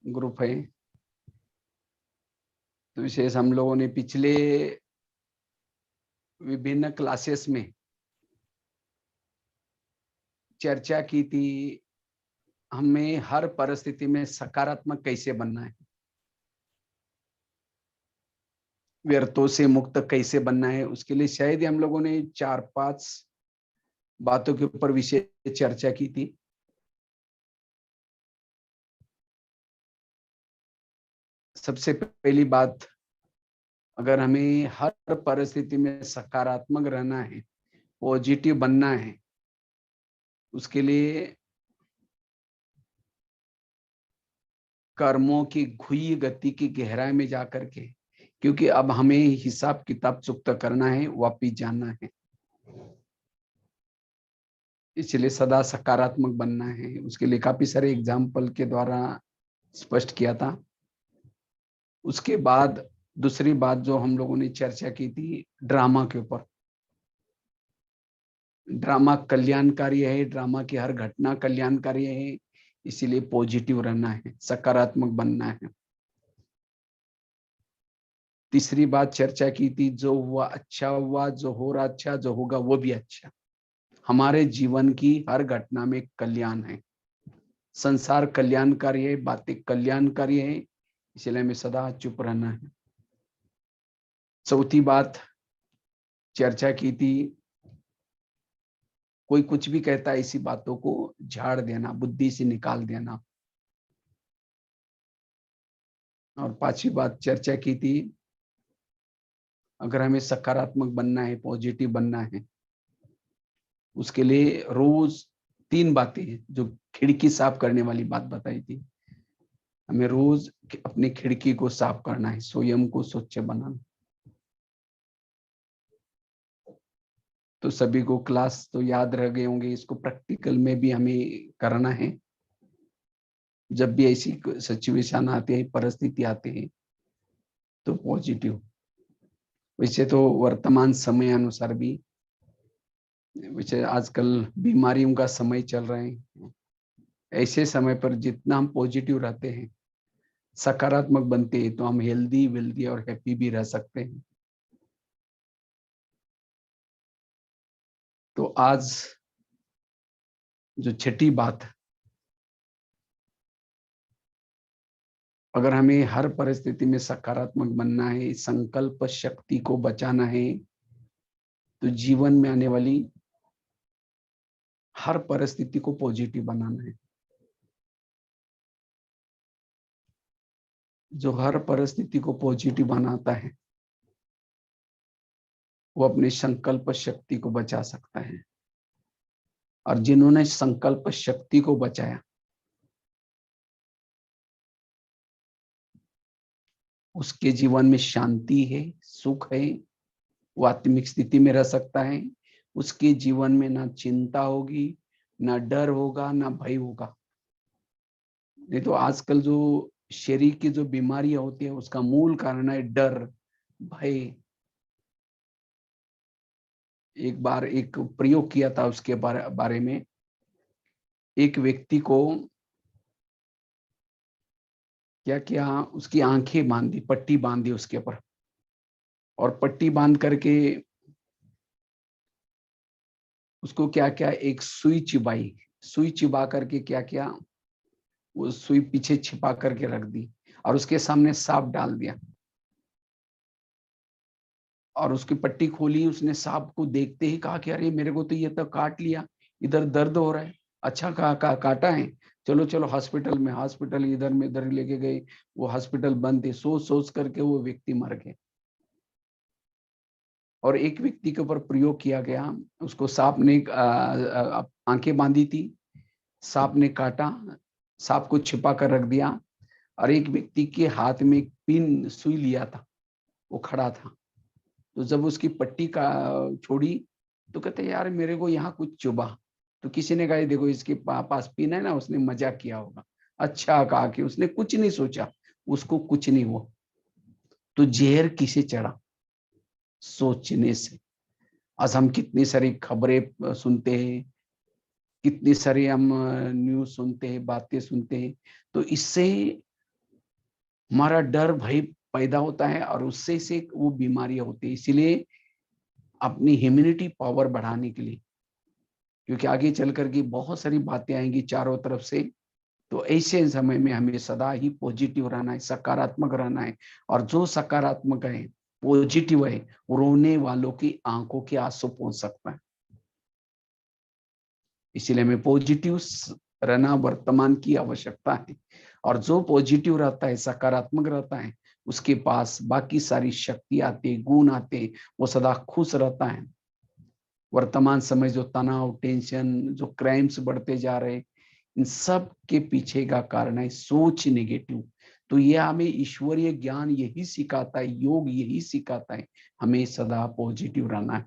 Group है। तो विशेष हम लोगों ने पिछले विभिन्न क्लासेस में चर्चा की थी, हमें हर परिस्थिति में सकारात्मक कैसे बनना है, व्यर्थों से मुक्त कैसे बनना है। उसके लिए शायद हम लोगों ने 4-5 बातों के ऊपर विशेष चर्चा की थी। सबसे पहली बात, अगर हमें हर परिस्थिति में सकारात्मक रहना है, पॉजिटिव बनना है, उसके लिए कर्मों की घुई गति की गहराई में जाकर के, क्योंकि अब हमें हिसाब किताब चुकता करना है, वापिस जाना है, इसलिए सदा सकारात्मक बनना है। उसके लिए काफी सारे एग्जाम्पल के द्वारा स्पष्ट किया था। उसके बाद दूसरी बात जो हम लोगों ने चर्चा की थी, ड्रामा के ऊपर। ड्रामा कल्याणकारी है, ड्रामा की हर घटना कल्याणकारी है, इसीलिए पॉजिटिव रहना है, सकारात्मक बनना है। तीसरी बात चर्चा की थी, जो हुआ अच्छा हुआ, जो हो रहा अच्छा, जो होगा वो भी अच्छा। हमारे जीवन की हर घटना में कल्याण है, संसार कल्याणकारी है, बातें कल्याणकारी है, इसलिए हमें सदा चुप रहना है। चौथी बात चर्चा की थी, कोई कुछ भी कहता है, इसी बातों को झाड़ देना, बुद्धि से निकाल देना। और पांचवी बात चर्चा की थी, अगर हमें सकारात्मक बनना है, पॉजिटिव बनना है, उसके लिए रोज 3 बातें हैं। जो खिड़की साफ करने वाली बात बताई थी, हमें रोज अपनी खिड़की को साफ करना है, स्वयं को स्वच्छ बनाना। तो सभी को क्लास तो याद रह गए होंगे, इसको प्रैक्टिकल में भी हमें करना है। जब भी ऐसी सिचुएशन आती है, परिस्थिति आती है, तो पॉजिटिव। वैसे तो वर्तमान समय अनुसार भी, वैसे आजकल बीमारियों का समय चल रहा है, ऐसे समय पर जितना हम पॉजिटिव रहते हैं, सकारात्मक बनते हैं, तो हम हेल्दी वेल्दी और हैप्पी भी रह सकते हैं। तो आज जो छठी बात, अगर हमें हर परिस्थिति में सकारात्मक बनना है, संकल्प शक्ति को बचाना है, तो जीवन में आने वाली हर परिस्थिति को पॉजिटिव बनाना है। जो हर परिस्थिति को पॉजिटिव बनाता है, वो अपनी संकल्प शक्ति को बचा सकता है। और जिन्होंने संकल्प शक्ति को बचाया, उसके जीवन में शांति है, सुख है, वो आत्मिक स्थिति में रह सकता है। उसके जीवन में ना चिंता होगी, ना डर होगा, ना भय होगा। नहीं तो आजकल जो शरीर की जो बीमारियां होती है, उसका मूल कारण है डर, भय। एक बार एक प्रयोग किया था, उसके बारे में। एक व्यक्ति को क्या किया, उसकी आंखें बांधी, पट्टी बांधी उसके ऊपर, और पट्टी बांध करके उसको क्या क्या, एक सुई चिबाई। सुई चिबा करके क्या किया, वो सुई पीछे छिपा करके रख दी, और उसके सामने सांप डाल दिया। और उसकी पट्टी खोली, उसने सांप को देखते ही कहा कि अरे मेरे को तो ये तो काट लिया, इधर दर्द हो रहा है। अच्छा कहा काटा है, चलो चलो हॉस्पिटल में। हॉस्पिटल इधर में इधर लेके गए, वो हॉस्पिटल बंद थे। सोच सोच करके वो व्यक्ति मर गए। और एक व्यक्ति के ऊपर प्रयोग किया गया, उसको सांप ने आंखें बांधी थी, सांप ने काटा, सांप को छिपा कर रख दिया, और एक व्यक्ति के हाथ में एक पिन सुई लिया था, वो खड़ा था। तो जब उसकी पट्टी का छोड़ी, तो कहते यार मेरे को यहाँ कुछ चुभा। तो किसी ने कहा देखो इसके पास पिन है ना, उसने मजाक किया होगा। अच्छा कहा कि उसने कुछ नहीं सोचा, उसको कुछ नहीं हुआ। तो जहर किसे चढ़ा, सोचने से। आज हम कितनी सारी खबरें सुनते हैं, कितनी सारी हम न्यूज सुनते हैं, बातें सुनते हैं। तो इससे हमारा डर भय पैदा होता है और उससे से वो बीमारियां होती है। इसीलिए अपनी इम्यूनिटी पावर बढ़ाने के लिए, क्योंकि आगे चल करके बहुत सारी बातें आएंगी चारों तरफ से, तो ऐसे समय में हमें सदा ही पॉजिटिव रहना है, सकारात्मक रहना है। और जो सकारात्मक है, पॉजिटिव है, रोने वालों की आंखों के आंसू पहुंच सकता है। इसीलिए हमें पॉजिटिव रहना वर्तमान की आवश्यकता है। और जो पॉजिटिव रहता है, सकारात्मक रहता है, उसके पास बाकी सारी शक्ति आते, गुण आते, वो सदा खुश रहता है। वर्तमान समय जो तनाव, टेंशन, जो क्राइम्स बढ़ते जा रहे, इन सब के पीछे का कारण है सोच नेगेटिव। तो यह हमें ईश्वरीय ज्ञान यही सिखाता है, योग यही सिखाता है, हमें सदा पॉजिटिव रहना है।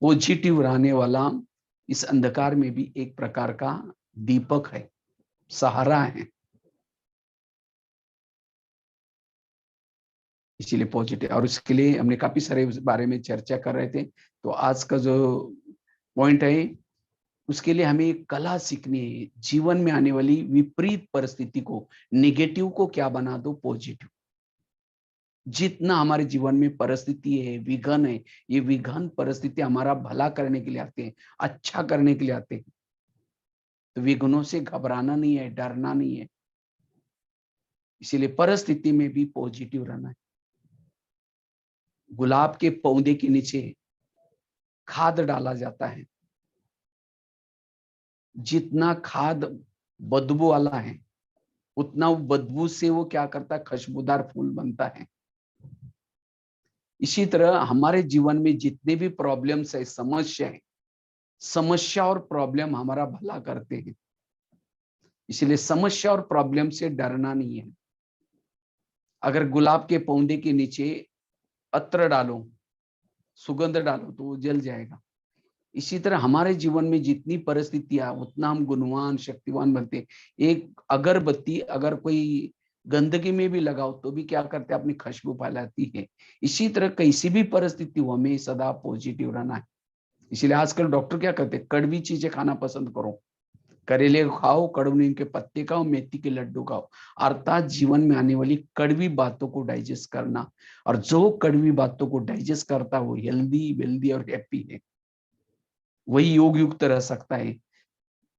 पॉजिटिव रहने वाला इस अंधकार में भी एक प्रकार का दीपक है, सहारा है। इसीलिए पॉजिटिव, और इसके लिए हमने काफी सारे उस बारे में चर्चा कर रहे थे। तो आज का जो पॉइंट है, उसके लिए हमें एक कला सीखनी है, जीवन में आने वाली विपरीत परिस्थिति को, नेगेटिव को क्या बना दो पॉजिटिव। जितना हमारे जीवन में परिस्थिति है, विघन है, ये विघन परिस्थिति हमारा भला करने के लिए आते हैं, अच्छा करने के लिए आते हैं। तो विघ्नों से घबराना नहीं है, डरना नहीं है। इसीलिए परिस्थिति में भी पॉजिटिव रहना है। गुलाब के पौधे के नीचे खाद डाला जाता है, जितना खाद बदबू वाला है, उतना वो बदबू से वो क्या करता है, खुशबूदार फूल बनता है। इसी तरह हमारे जीवन में जितने भी प्रॉब्लम्स है, समस्या है, समस्या और प्रॉब्लम हमारा भला करते हैं। इसलिए समस्या और प्रॉब्लम से डरना नहीं है। अगर गुलाब के पौधे के नीचे अत्र डालो, सुगंध डालो, तो वो जल जाएगा। इसी तरह हमारे जीवन में जितनी परिस्थितियां, उतना हम गुणवान, शक्तिवान बनते। एक अगरबत्ती अगर कोई गंदगी में भी लगाओ तो भी क्या करते हैं, अपनी खुशबू फैलाती है। इसी तरह कैसी भी परिस्थिति हो, हमें सदा पॉजिटिव रहना है। इसीलिए आजकल डॉक्टर क्या करते हैं, कड़वी चीजें खाना पसंद करो, करेले खाओ, कड़ू नीम के पत्ते खाओ, मेथी के लड्डू खाओ। अर्थात जीवन में आने वाली कड़वी बातों को डाइजेस्ट करना। और जो कड़वी बातों को डाइजेस्ट करता है, वो हेल्दी, वेल्दी और हैप्पी है, वही योग युक्त रह सकता है।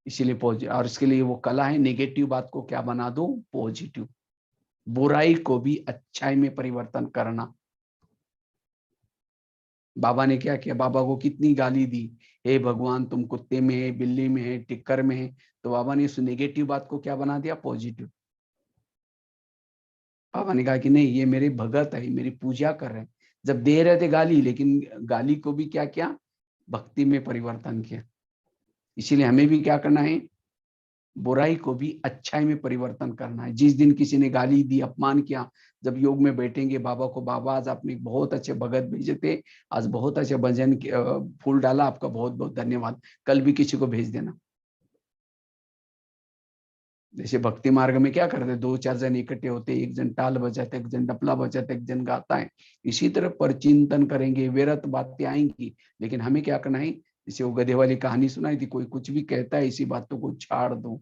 इसीलिए पॉजिटिव, और इसके लिए वो कला है, नेगेटिव बात को क्या बना दो पॉजिटिव, बुराई को भी अच्छाई में परिवर्तन करना। बाबा ने क्या किया, बाबा को कितनी गाली दी, हे भगवान तुम कुत्ते में है, बिल्ली में है, टिक्कर में है। तो बाबा ने उस नेगेटिव बात को क्या बना दिया, पॉजिटिव। बाबा ने कहा कि नहीं, ये मेरे भगत है, मेरी पूजा कर रहे हैं। जब दे रहे थे गाली, लेकिन गाली को भी क्या किया, भक्ति में परिवर्तन किया। इसीलिए हमें भी क्या करना है, बुराई को भी अच्छाई में परिवर्तन करना है। जिस दिन किसी ने गाली दी, अपमान किया, जब योग में बैठेंगे बाबा को, बाबा आज आपने बहुत अच्छे भगत भेजे थे, आज बहुत अच्छे भजन फूल डाला, आपका बहुत बहुत धन्यवाद, कल भी किसी को भेज देना। जैसे भक्ति मार्ग में क्या करते, दो चार जन इकट्ठे होते, एक जन टाल बजाते, एक जन डपला बजाते, एक जन गाता है। इसी तरह परचिंतन करेंगे, व्यर्थ बातें आएंगी, लेकिन हमें क्या करना है, जैसे वो गधे वाली कहानी सुनाई थी, कोई कुछ भी कहता है, इसी बातों को छाड़ दो,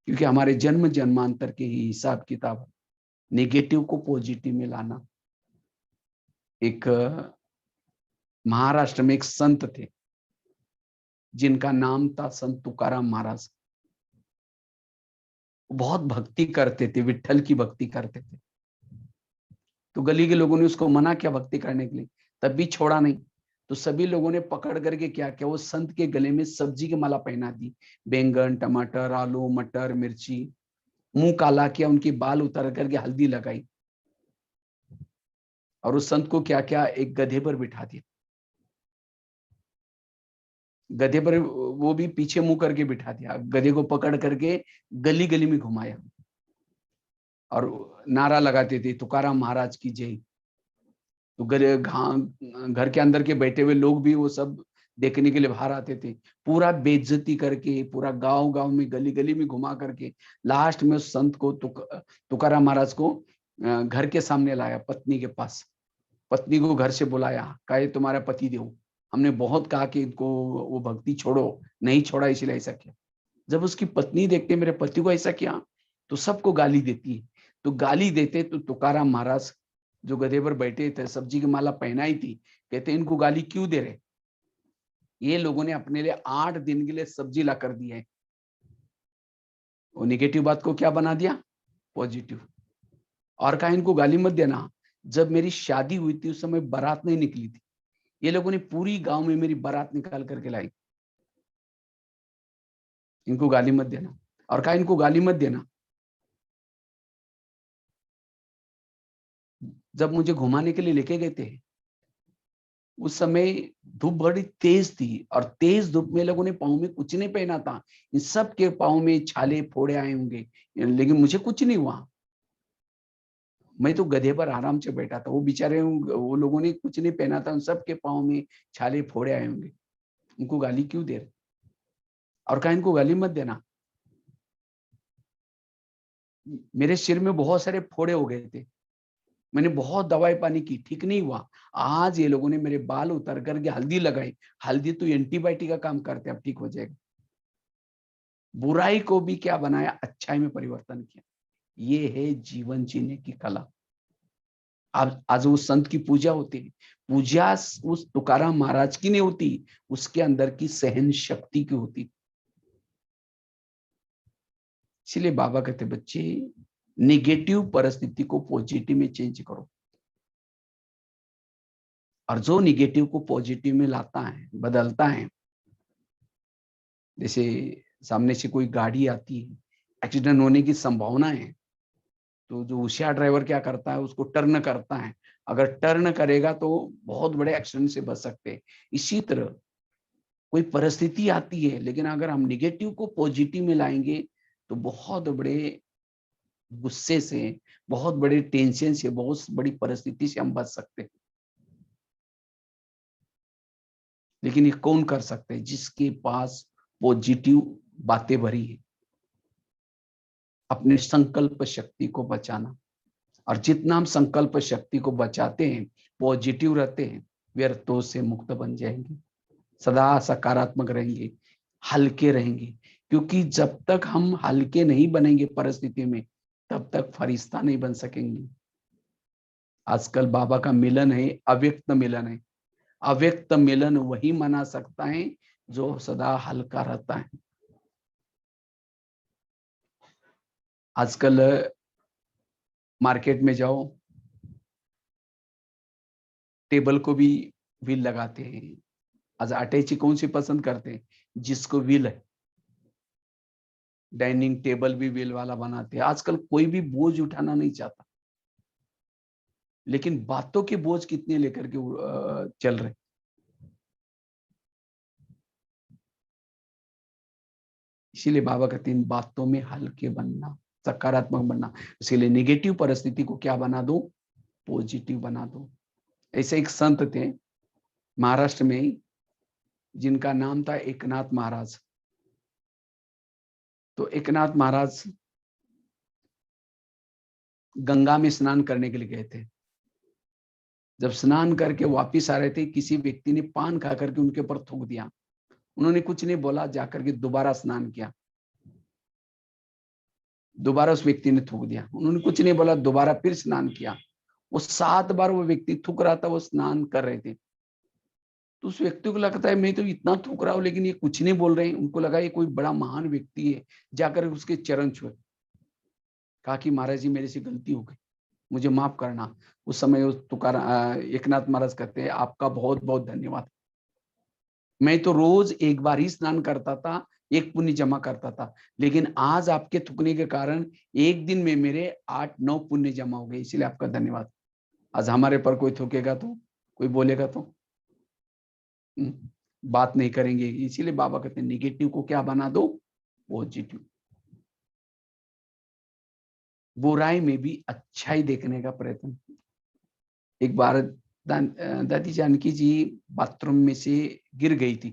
क्योंकि हमारे जन्म जन्मांतर के ही हिसाब किताब, नेगेटिव को पॉजिटिव में लाना। एक महाराष्ट्र में एक संत थे, जिनका नाम था संत तुकाराम महाराज। बहुत भक्ति करते थे, विट्ठल की भक्ति करते थे। तो गली के लोगों ने उसको मना किया भक्ति करने के लिए, तब भी छोड़ा नहीं। तो सभी लोगों ने पकड़ करके क्या किया, वो संत के गले में सब्जी की माला पहना दी, बैंगन, टमाटर, आलू, मटर, मिर्ची, मुंह काला किया, उनकी बाल उतार करके हल्दी लगाई, और उस संत को क्या किया, एक गधे पर बिठा दिया। गधे पर वो भी पीछे मुंह करके बिठा दिया, गधे को पकड़ करके गली गली में घुमाया, और नारा लगाते थे, तुकाराम महाराज की जय। तो घर के अंदर के बैठे हुए लोग भी वो सब देखने के लिए बाहर आते थे। पूरा बेइज्जती करके, पूरा गांव गांव में, गली गली में घुमा करके, लास्ट में उस संत को, तुकाराम महाराज को घर के सामने लाया, पत्नी के पास। पत्नी को घर से बुलाया, कहा तुम्हारा पति देव, हमने बहुत कहा कि इनको वो भक्ति छोड़ो, नहीं छोड़ा, इसलिए ऐसा किया। जब उसकी पत्नी देखते मेरे पति को ऐसा किया, तो सबको गाली देती है। तो गाली देते तो तुकाराम महाराज जो गधे पर बैठे थे, सब्जी की माला पहनाई थी, कहते इनको गाली क्यों दे रहे? ये लोगों ने अपने लिए 8 दिन के लिए सब्जी ला कर दी है। वो निगेटिव बात को क्या बना दिया? पॉजिटिव। और कहा इनको गाली मत देना। जब मेरी शादी हुई थी उस समय बारात नहीं निकली थी, ये लोगों ने पूरी गांव में मेरी बारात निकाल करके लाई। इनको गाली मत देना। और कहा इनको गाली मत देना। जब मुझे घुमाने के लिए लेके गए थे, उस समय धूप बड़ी तेज थी और तेज धूप में लोगों ने पाँव में कुछ नहीं पहना था। इन सब के पाँव में छाले फोड़े आए होंगे, लेकिन मुझे कुछ नहीं हुआ। मैं तो गधे पर आराम से बैठा था। वो बेचारे, वो लोगों ने कुछ नहीं पहना था, उन सब के पाँव में छाले फोड़े आए होंगे। उनको गाली क्यों दे रहे? और कहा इनको गाली मत देना। मेरे सिर में बहुत सारे फोड़े हो गए थे, मैंने बहुत दवाई पानी की, ठीक नहीं हुआ। आज ये लोगों ने मेरे बाल उतर करके हल्दी लगाई। हल्दी तो एंटीबायोटिक का काम करते, अब ठीक हो जाएगा। बुराई को भी क्या बनाया? अच्छाई में परिवर्तन किया। ये है जीवन जीने की कला। आज उस संत की पूजा होती है, पूजा उस तुकाराम महाराज की नहीं होती, उसके अंदर की सहन शक्ति की होती। इसलिए बाबा कहते बच्चे, निगेटिव परिस्थिति को पॉजिटिव में चेंज करो। और जो निगेटिव को पॉजिटिव में लाता है, बदलता है, जैसे सामने से कोई गाड़ी आती है, एक्सीडेंट होने की संभावना है, तो जो होशियार ड्राइवर क्या करता है, उसको टर्न करता है। अगर टर्न करेगा तो बहुत बड़े एक्सीडेंट से बच सकते हैं। इसी तरह कोई परिस्थिति आती है, लेकिन अगर हम निगेटिव को पॉजिटिव में लाएंगे तो बहुत बड़े गुस्से से, बहुत बड़े टेंशन से, बहुत बड़ी परिस्थिति से हम बच सकते हैं। लेकिन ये कौन कर सकते हैं? जिसके पास पॉजिटिव बातें भरी है। अपने संकल्प शक्ति को बचाना, और जितना हम संकल्प शक्ति को बचाते हैं, पॉजिटिव रहते हैं, व्यर्थों से मुक्त बन जाएंगे, सदा सकारात्मक रहेंगे, हल्के रहेंगे। क्योंकि जब तक हम हल्के नहीं बनेंगे परिस्थिति में, तब तक फरिश्ता नहीं बन सकेंगे। आजकल बाबा का मिलन है, अव्यक्त मिलन है। अव्यक्त मिलन वही मना सकता है जो सदा हल्का रहता है। आजकल मार्केट में जाओ, टेबल को भी व्हील लगाते हैं। आज अटैची कौन सी पसंद करते हैं? जिसको व्हील है। डाइनिंग टेबल भी व्हील वाला बनाते हैं। आजकल कोई भी बोझ उठाना नहीं चाहता, लेकिन बातों के बोझ कितने लेकर के चल रहे। इसीलिए बाबा कहते हैं बातों में हल्के बनना, सकारात्मक बनना। इसीलिए नेगेटिव परिस्थिति को क्या बना दो? पॉजिटिव बना दो। ऐसे एक संत थे महाराष्ट्र में ही, जिनका नाम था एकनाथ महाराज। तो एकनाथ महाराज गंगा में स्नान करने के लिए गए थे। जब स्नान करके वापिस आ रहे थे, किसी व्यक्ति ने पान खा करके उनके ऊपर थूक दिया। उन्होंने कुछ नहीं बोला, जाकर के दोबारा स्नान किया। दोबारा उस व्यक्ति ने थूक दिया। उन्होंने कुछ नहीं बोला, दोबारा फिर स्नान किया। वो 7 बार वो व्यक्ति थूक रहा था, वो स्नान कर रहे थे। तो उस व्यक्ति को लगता है मैं तो इतना थूक रहा हूं, लेकिन ये कुछ नहीं बोल रहे हैं। उनको लगा ये कोई बड़ा महान व्यक्ति है, जाकर उसके चरण छुए। कहा कि महाराज जी, मेरे से गलती हो गई, मुझे माफ करना। उस समय उस तुकाराम एकनाथ महाराज कहते हैं आपका बहुत बहुत धन्यवाद। मैं तो रोज एक बार ही स्नान करता था, एक पुण्य जमा करता था, लेकिन आज आपके थूकने के कारण एक दिन में मेरे 8-9 पुण्य जमा हो गए, इसलिए आपका धन्यवाद। आज हमारे पर कोई थूकेगा तो, कोई बोलेगा तो बात नहीं करेंगे। इसीलिए बाबा कहते हैं निगेटिव को क्या बना दो? पॉजिटिव। बुराई में भी अच्छाई देखने का प्रयत्न। एक बार दादी जानकी जी बाथरूम में से गिर गई थी,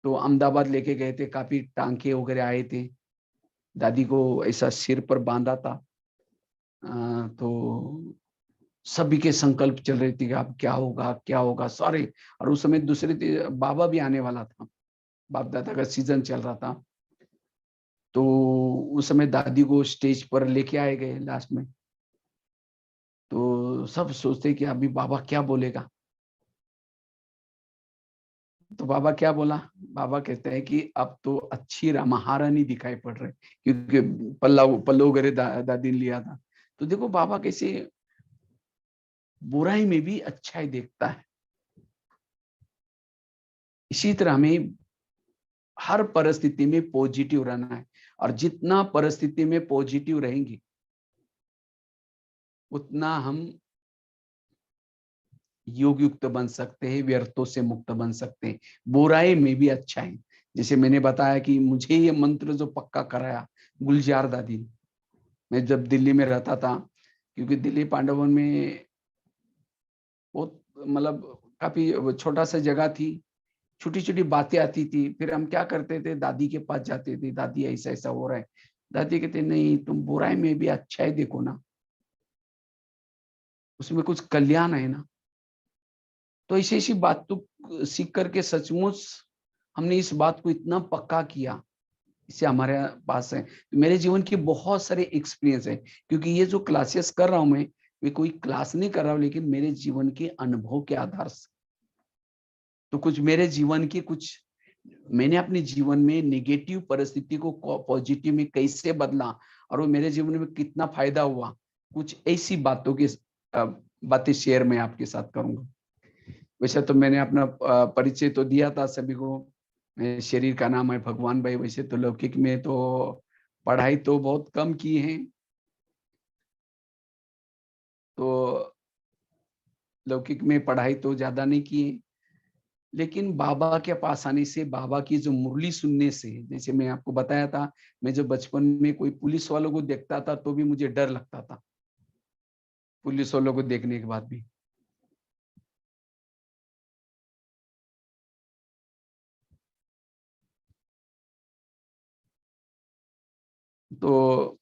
तो अहमदाबाद लेके गए थे, काफी टांके वगैरह आए थे। दादी को ऐसा सिर पर बांधा था। तो सभी के संकल्प चल रहे थे कि अब क्या होगा क्या होगा, सारे। और उस समय दूसरे बाबा भी आने वाला था, बाप दादा का सीजन चल रहा था। तो उस समय दादी को स्टेज पर लेके आए गए लास्ट में। तो सब सोचते कि अभी बाबा क्या बोलेगा। तो बाबा क्या बोला? बाबा कहते हैं कि अब तो अच्छी महारानी दिखाई पड़ रही, क्योंकि पल्लव पल्लव वगैरह दादी ने लिया था। तो देखो बाबा कैसे बुराई में भी अच्छाई देखता है। इसी तरह हमें हर परिस्थिति में पॉजिटिव रहना है, और जितना परिस्थिति में पॉजिटिव रहेंगे उतना हम योग युक्त बन सकते हैं, व्यर्थों से मुक्त बन सकते हैं, बुराई में भी अच्छा है। जैसे मैंने बताया कि मुझे ये मंत्र जो पक्का कराया गुलजार दादी ने, मैं जब दिल्ली में रहता था, क्योंकि दिल्ली पांडवन में बहुत मतलब काफी छोटा सा जगह थी, छोटी छोटी बातें आती थी, फिर हम क्या करते थे, दादी के पास जाते थे, दादी ऐसा ऐसा हो रहा है। दादी कहते नहीं, तुम बुराई में भी अच्छा है देखो ना, उसमें कुछ कल्याण है ना। तो ऐसी ऐसी बात तो सीख करके सचमुच हमने इस बात को इतना पक्का किया, इससे हमारे पास है। मेरे जीवन की बहुत सारे एक्सपीरियंस है, क्योंकि ये जो क्लासेस कर रहा हूं मैं, वे कोई क्लास नहीं कर रहा हूं, लेकिन मेरे जीवन के अनुभव के आधार से। तो कुछ मेरे जीवन की कुछ, मैंने अपने जीवन में नेगेटिव परिस्थिति को पॉजिटिव में कैसे बदला, और वो मेरे जीवन में कितना फायदा हुआ, कुछ ऐसी बातों की बातें शेयर मैं आपके साथ करूंगा। वैसे तो मैंने अपना परिचय तो दिया था सभी को, मेरे शरीर का नाम है भगवान भाई। वैसे तो लौकिक में तो पढ़ाई तो बहुत कम की है, तो लौकिक में पढ़ाई तो ज्यादा नहीं की है, लेकिन बाबा के पास आने से, बाबा की जो मुरली सुनने से, जैसे मैं आपको बताया था, मैं जब बचपन में कोई पुलिस वालों को देखता था तो भी मुझे डर लगता था, पुलिस वालों को देखने के बाद भी। तो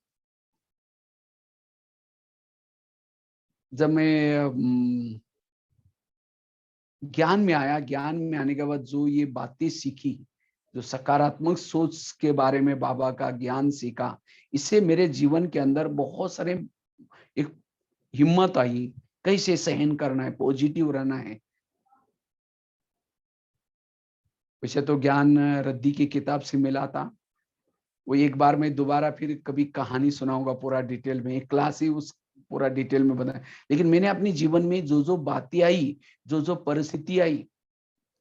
जब मैं ज्ञान में आया, ज्ञान में आने के बाद जो ये बातें सीखी, जो सकारात्मक सोच के बारे में बाबा का ज्ञान सीखा, इससे मेरे जीवन के अंदर बहुत सारे एक हिम्मत आई, कैसे सहन करना है, पॉजिटिव रहना है। वैसे तो ज्ञान रद्दी की किताब से मिला था, वो एक बार मैं दोबारा फिर कभी कहानी सुनाऊंगा पूरा डिटेल में, एक क्लास ही उस पूरा डिटेल में बताया। लेकिन मैंने अपने जीवन में जो जो बातें आई, जो जो परिस्थिति आई,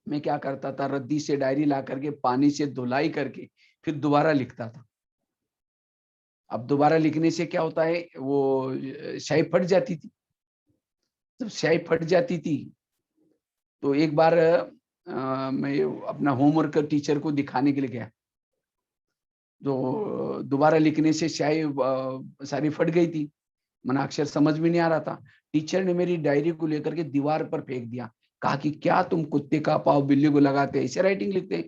मैं क्या करता था, रद्दी से डायरी ला करके पानी से धुलाई करके फिर दोबारा लिखता था। अब दोबारा लिखने से क्या होता है, वो स्याही फट जाती थी। जब स्याही फट जाती थी तो एक बार मैं अपना होमवर्क टीचर को दिखाने के लिए गया, जो दोबारा लिखने से स्याही सारी फट गई थी, मना अक्षर समझ में नहीं आ रहा था। टीचर ने मेरी डायरी को लेकर के दीवार पर फेंक दिया, कहा कि क्या तुम कुत्ते का पाव बिल्ली को लगाते ऐसे राइटिंग लिखते,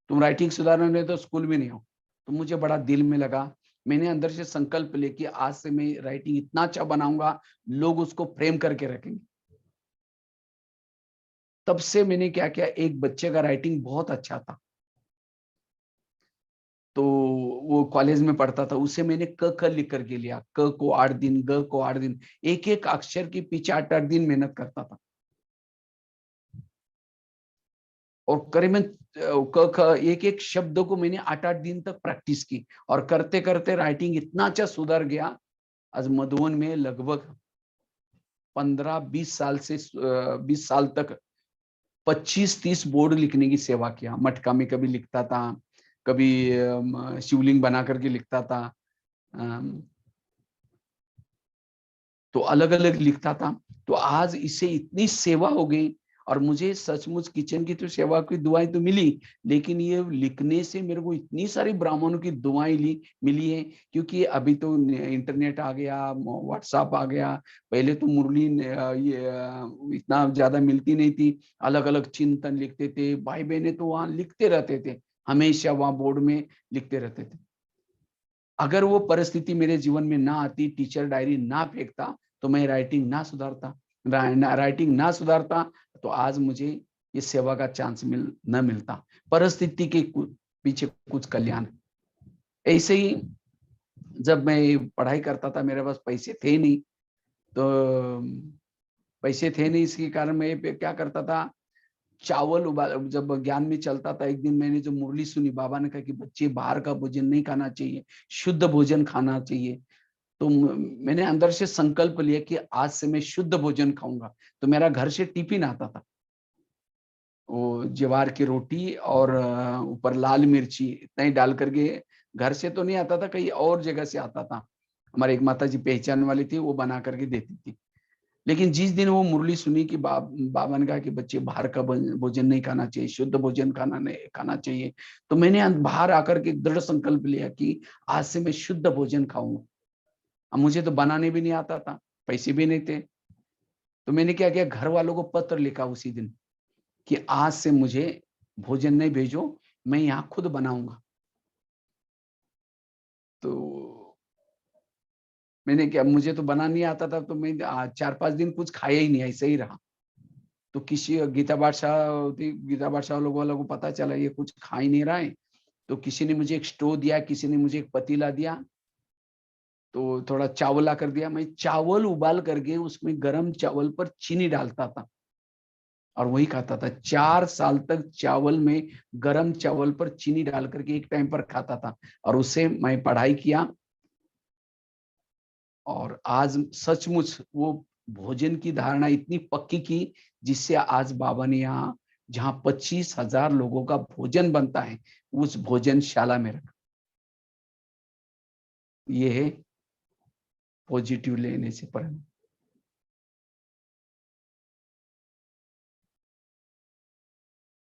तुम राइटिंग सुधारने तो स्कूल में नहीं हो। तो मुझे बड़ा दिल में लगा, मैंने अंदर से संकल्प लेके आज से मैं राइटिंग इतना अच्छा बनाऊंगा, लोग उसको फ्रेम करके रखेंगे। तब से मैंने क्या किया, एक बच्चे का राइटिंग बहुत अच्छा था, तो वो कॉलेज में पढ़ता था, उसे मैंने क ख लिख करके लिया, क को 8 दिन, ग को 8 दिन, एक एक अक्षर के पीछे 8 8 दिन मेहनत करता था। और करीबन क ख एक एक शब्द को मैंने 8 8 दिन तक प्रैक्टिस की, और करते करते राइटिंग इतना अच्छा सुधर गया। आज मधुबन में लगभग 15 20 साल से 20 साल तक 25 30 बोर्ड लिखने की सेवा किया। मटका में कभी लिखता था, कभी शिवलिंग बना करके लिखता था, अम, तो अलग अलग लिखता था। तो आज इससे इतनी सेवा हो गई, और मुझे सचमुच किचन की तो सेवा की दुआएं तो मिली, लेकिन ये लिखने से मेरे को इतनी सारी ब्राह्मणों की दुआएं मिली है। क्योंकि अभी तो इंटरनेट आ गया, व्हाट्सएप आ गया, पहले तो मुरली ये इतना ज्यादा मिलती नहीं थी, अलग अलग चिंतन लिखते थे, भाई बहने तो वहां लिखते रहते थे, हमेशा वहां बोर्ड में लिखते रहते थे। अगर वो परिस्थिति मेरे जीवन में ना आती, टीचर डायरी ना फेंकता, तो मैं राइटिंग ना सुधारता, तो आज मुझे ये सेवा का चांस न मिलता। परिस्थिति के पीछे कुछ कल्याण है। ऐसे ही जब मैं पढ़ाई करता था मेरे पास पैसे थे नहीं, तो पैसे थे नहीं, इसके कारण मैं क्या करता था, चावल उबाल, जब ज्ञान में चलता था, एक दिन मैंने जो मुरली सुनी, बाबा ने कहा कि बच्चे बाहर का भोजन नहीं खाना चाहिए, शुद्ध भोजन खाना चाहिए। तो मैंने अंदर से संकल्प लिया कि आज से मैं शुद्ध भोजन खाऊंगा। तो मेरा घर से टिफिन आता था, वो ज्वार की रोटी और ऊपर लाल मिर्ची इतना ही डाल करके, घर से तो नहीं आता था, कहीं और जगह से आता था। हमारे एक माता जी पहचान वाली थी, वो बना करके देती थी। लेकिन जिस दिन वो मुरली सुनी कि बाबा ने कहा कि बच्चे बाहर का भोजन नहीं खाना चाहिए, शुद्ध भोजन खाना नहीं खाना चाहिए, तो मैंने बाहर आकर के दृढ़ संकल्प लिया कि आज से मैं शुद्ध भोजन खाऊंगा। अब मुझे तो बनाने भी नहीं आता था, पैसे भी नहीं थे, तो मैंने क्या किया, घर वालों को पत्र लिखा उसी दिन कि आज से मुझे भोजन नहीं भेजो, मैं यहाँ खुद बनाऊंगा। तो मैंने क्या, मुझे तो बना नहीं आता था, तो मैं 4-5 दिन कुछ खाया ही नहीं, ऐसे ही रहा। तो किसी गीता बादशाह थी, गीता बादशाह लोगों वालों को पता चला ये कुछ खा ही नहीं रहा है, तो किसी ने मुझे एक स्टोव दिया, किसी ने मुझे एक पतीला दिया, तो थोड़ा चावल ला कर दिया। मैं चावल उबाल करके उसमें गरम चावल पर चीनी डालता था और वही खाता था। 4 साल तक चावल में, गरम चावल पर चीनी डाल करके एक टाइम पर खाता था, और उससे मैं पढ़ाई किया। और आज सचमुच वो भोजन की धारणा इतनी पक्की की, जिससे आज बाबा ने यहाँ जहाँ 25,000 लोगों का भोजन बनता है, उस भोजनशाला में रखा। ये है पॉजिटिव लेने से परिणाम।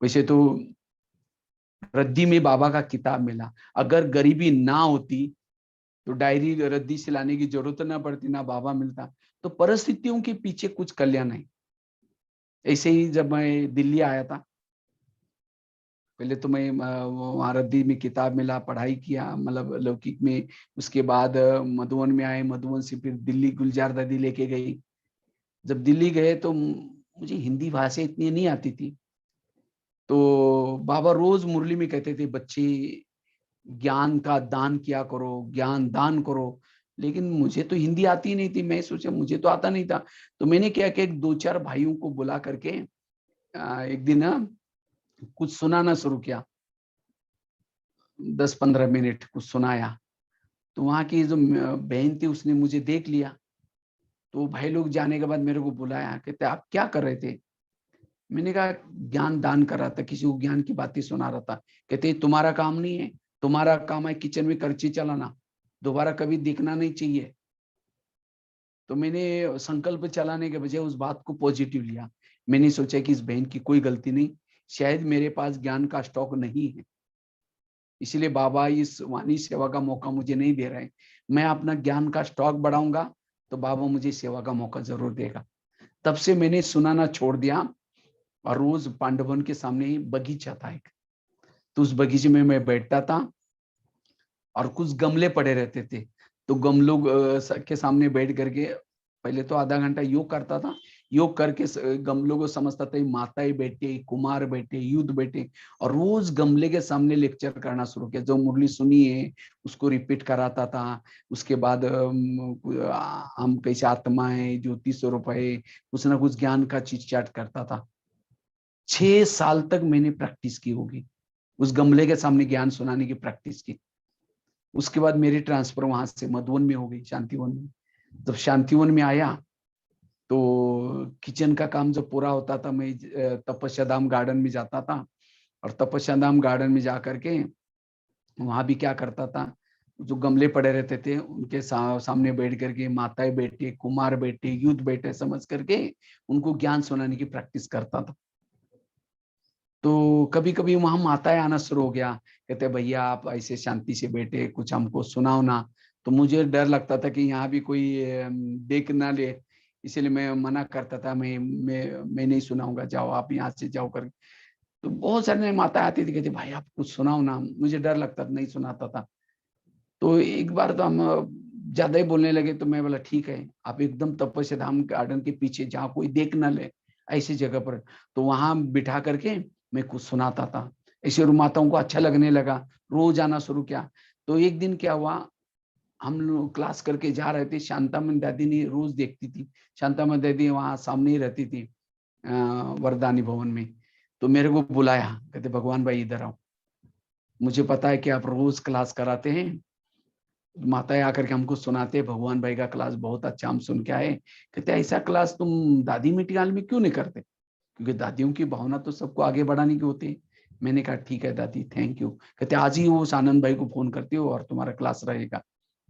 वैसे तो रद्दी में बाबा का किताब मिला, अगर गरीबी ना होती तो डायरी रद्दी से लाने की जरूरत ना पड़ती, ना बाबा मिलता। तो परिस्थितियों के पीछे कुछ कल्याण है। ऐसे ही जब मैं दिल्ली आया था, पहले तो मैं वहाँ रद्दी में किताब मिला, पढ़ाई किया, मतलब लौकिक में। उसके बाद मधुबन में आए, मधुबन से फिर दिल्ली गुलजार दादी लेके गई। जब दिल्ली गए तो मुझे हिंदी भाषा इतनी नहीं आती थी, तो बाबा रोज मुरली में कहते थे बच्चे ज्ञान का दान किया करो, ज्ञान दान करो। लेकिन मुझे तो हिंदी आती नहीं थी, मैं सोचा मुझे तो आता नहीं था। तो मैंने क्या कि 2-4 भाइयों को बुला करके एक दिन कुछ सुनाना शुरू किया, 10-15 मिनट कुछ सुनाया। तो वहां की जो बहन थी उसने मुझे देख लिया, तो भाई लोग जाने के बाद मेरे को बुलाया, कहते आप क्या कर रहे थे। मैंने कहा ज्ञान दान कर रहा था, किसी को ज्ञान की बातें सुना रहा था। कहते तुम्हारा काम नहीं है, तुम्हारा काम है किचन में करची चलाना, दोबारा कभी दिखना नहीं चाहिए। तो मैंने संकल्प चलाने के बजाय उस बात को पॉजिटिव लिया। मैंने सोचा कि इस बहन की कोई गलती नहीं, शायद मेरे पास ज्ञान का स्टॉक नहीं है, इसलिए बाबा इस वाणी सेवा का मौका मुझे नहीं दे रहे हैं। मैं अपना ज्ञान का स्टॉक बढ़ाऊंगा तो बाबा मुझे सेवा का मौका जरूर देगा। तब से मैंने सुनाना छोड़ दिया, और रोज पांडवन के सामने ही बगीचा था एक, तो उस बगीचे में मैं बैठता था, और कुछ गमले पड़े रहते थे, तो गमलों के सामने बैठ करके पहले तो आधा घंटा योग करता था। योग करके गमलों को समझता था माताएं बैठे, कुमार बैठे, युद्ध बैठे, और रोज गमले के सामने लेक्चर करना शुरू किया। जो मुरली सुनी है उसको रिपीट कराता था। उसके बाद हम कैसे आत्मा है, ज्योति स्वरूप है, कुछ ना कुछ ज्ञान का चिट चाट करता था। 6 साल तक मैंने प्रैक्टिस की होगी, उस गमले के सामने ज्ञान सुनाने की प्रैक्टिस की। उसके बाद मेरी ट्रांसफर वहां से मधुबन में हो गई, शांतिवन में। जब शांतिवन में आया तो किचन का काम जब पूरा होता था, मैं तपस्या धाम गार्डन में जाता था, और तपस्या धाम गार्डन में जाकर के वहां भी क्या करता था, जो गमले पड़े रहते थे उनके सामने बैठ करके माताएं बैठे, कुमार बैठे, युद्ध बैठे समझ करके उनको ज्ञान सुनाने की प्रैक्टिस करता था। तो कभी कभी वहां माताएं आना शुरू हो गया, कहते भैया आप ऐसे शांति से बैठे, कुछ हमको सुनाओ ना। तो मुझे डर लगता था कि यहाँ भी कोई देख ना ले, इसलिए मैं मना करता था, मैं नहीं सुनाऊंगा, जाओ आप यहाँ से जाओ कर। तो बहुत सारे माता आती थी, कहती भाई आप कुछ सुनाओ ना, मुझे डर लगता था, नहीं सुनाता था। तो एक बार तो हम ज्यादा ही बोलने लगे, तो मैं बोला ठीक है, आप एकदम तपस्या धाम गार्डन के पीछे जहाँ कोई देख ना ले, ऐसी जगह पर, तो वहां बिठा करके मैं कुछ सुनाता था। ऐसे माताओं को अच्छा लगने लगा, रोज आना शुरू किया। तो एक दिन क्या हुआ, हम लोग क्लास करके जा रहे थे, शांतामन दादी ने रोज देखती थी, शांतामन दादी वहां सामने ही रहती थी वरदानी भवन में। तो मेरे को बुलाया, कहते भगवान भाई इधर आओ, मुझे पता है कि आप रोज क्लास कराते हैं, माताएं आकर के हमको सुनाते हैं भगवान भाई का क्लास बहुत अच्छा, हम सुन के आए। कहते ऐसा क्लास तुम दादी मीटिंग हॉल में क्यों नहीं करते, क्योंकि दादियों की भावना तो सबको आगे बढ़ाने की होती है। मैंने कहा ठीक है दादी, थैंक यू। कहते आज ही उस आनंद भाई को फोन करती हो और तुम्हारा क्लास रहेगा।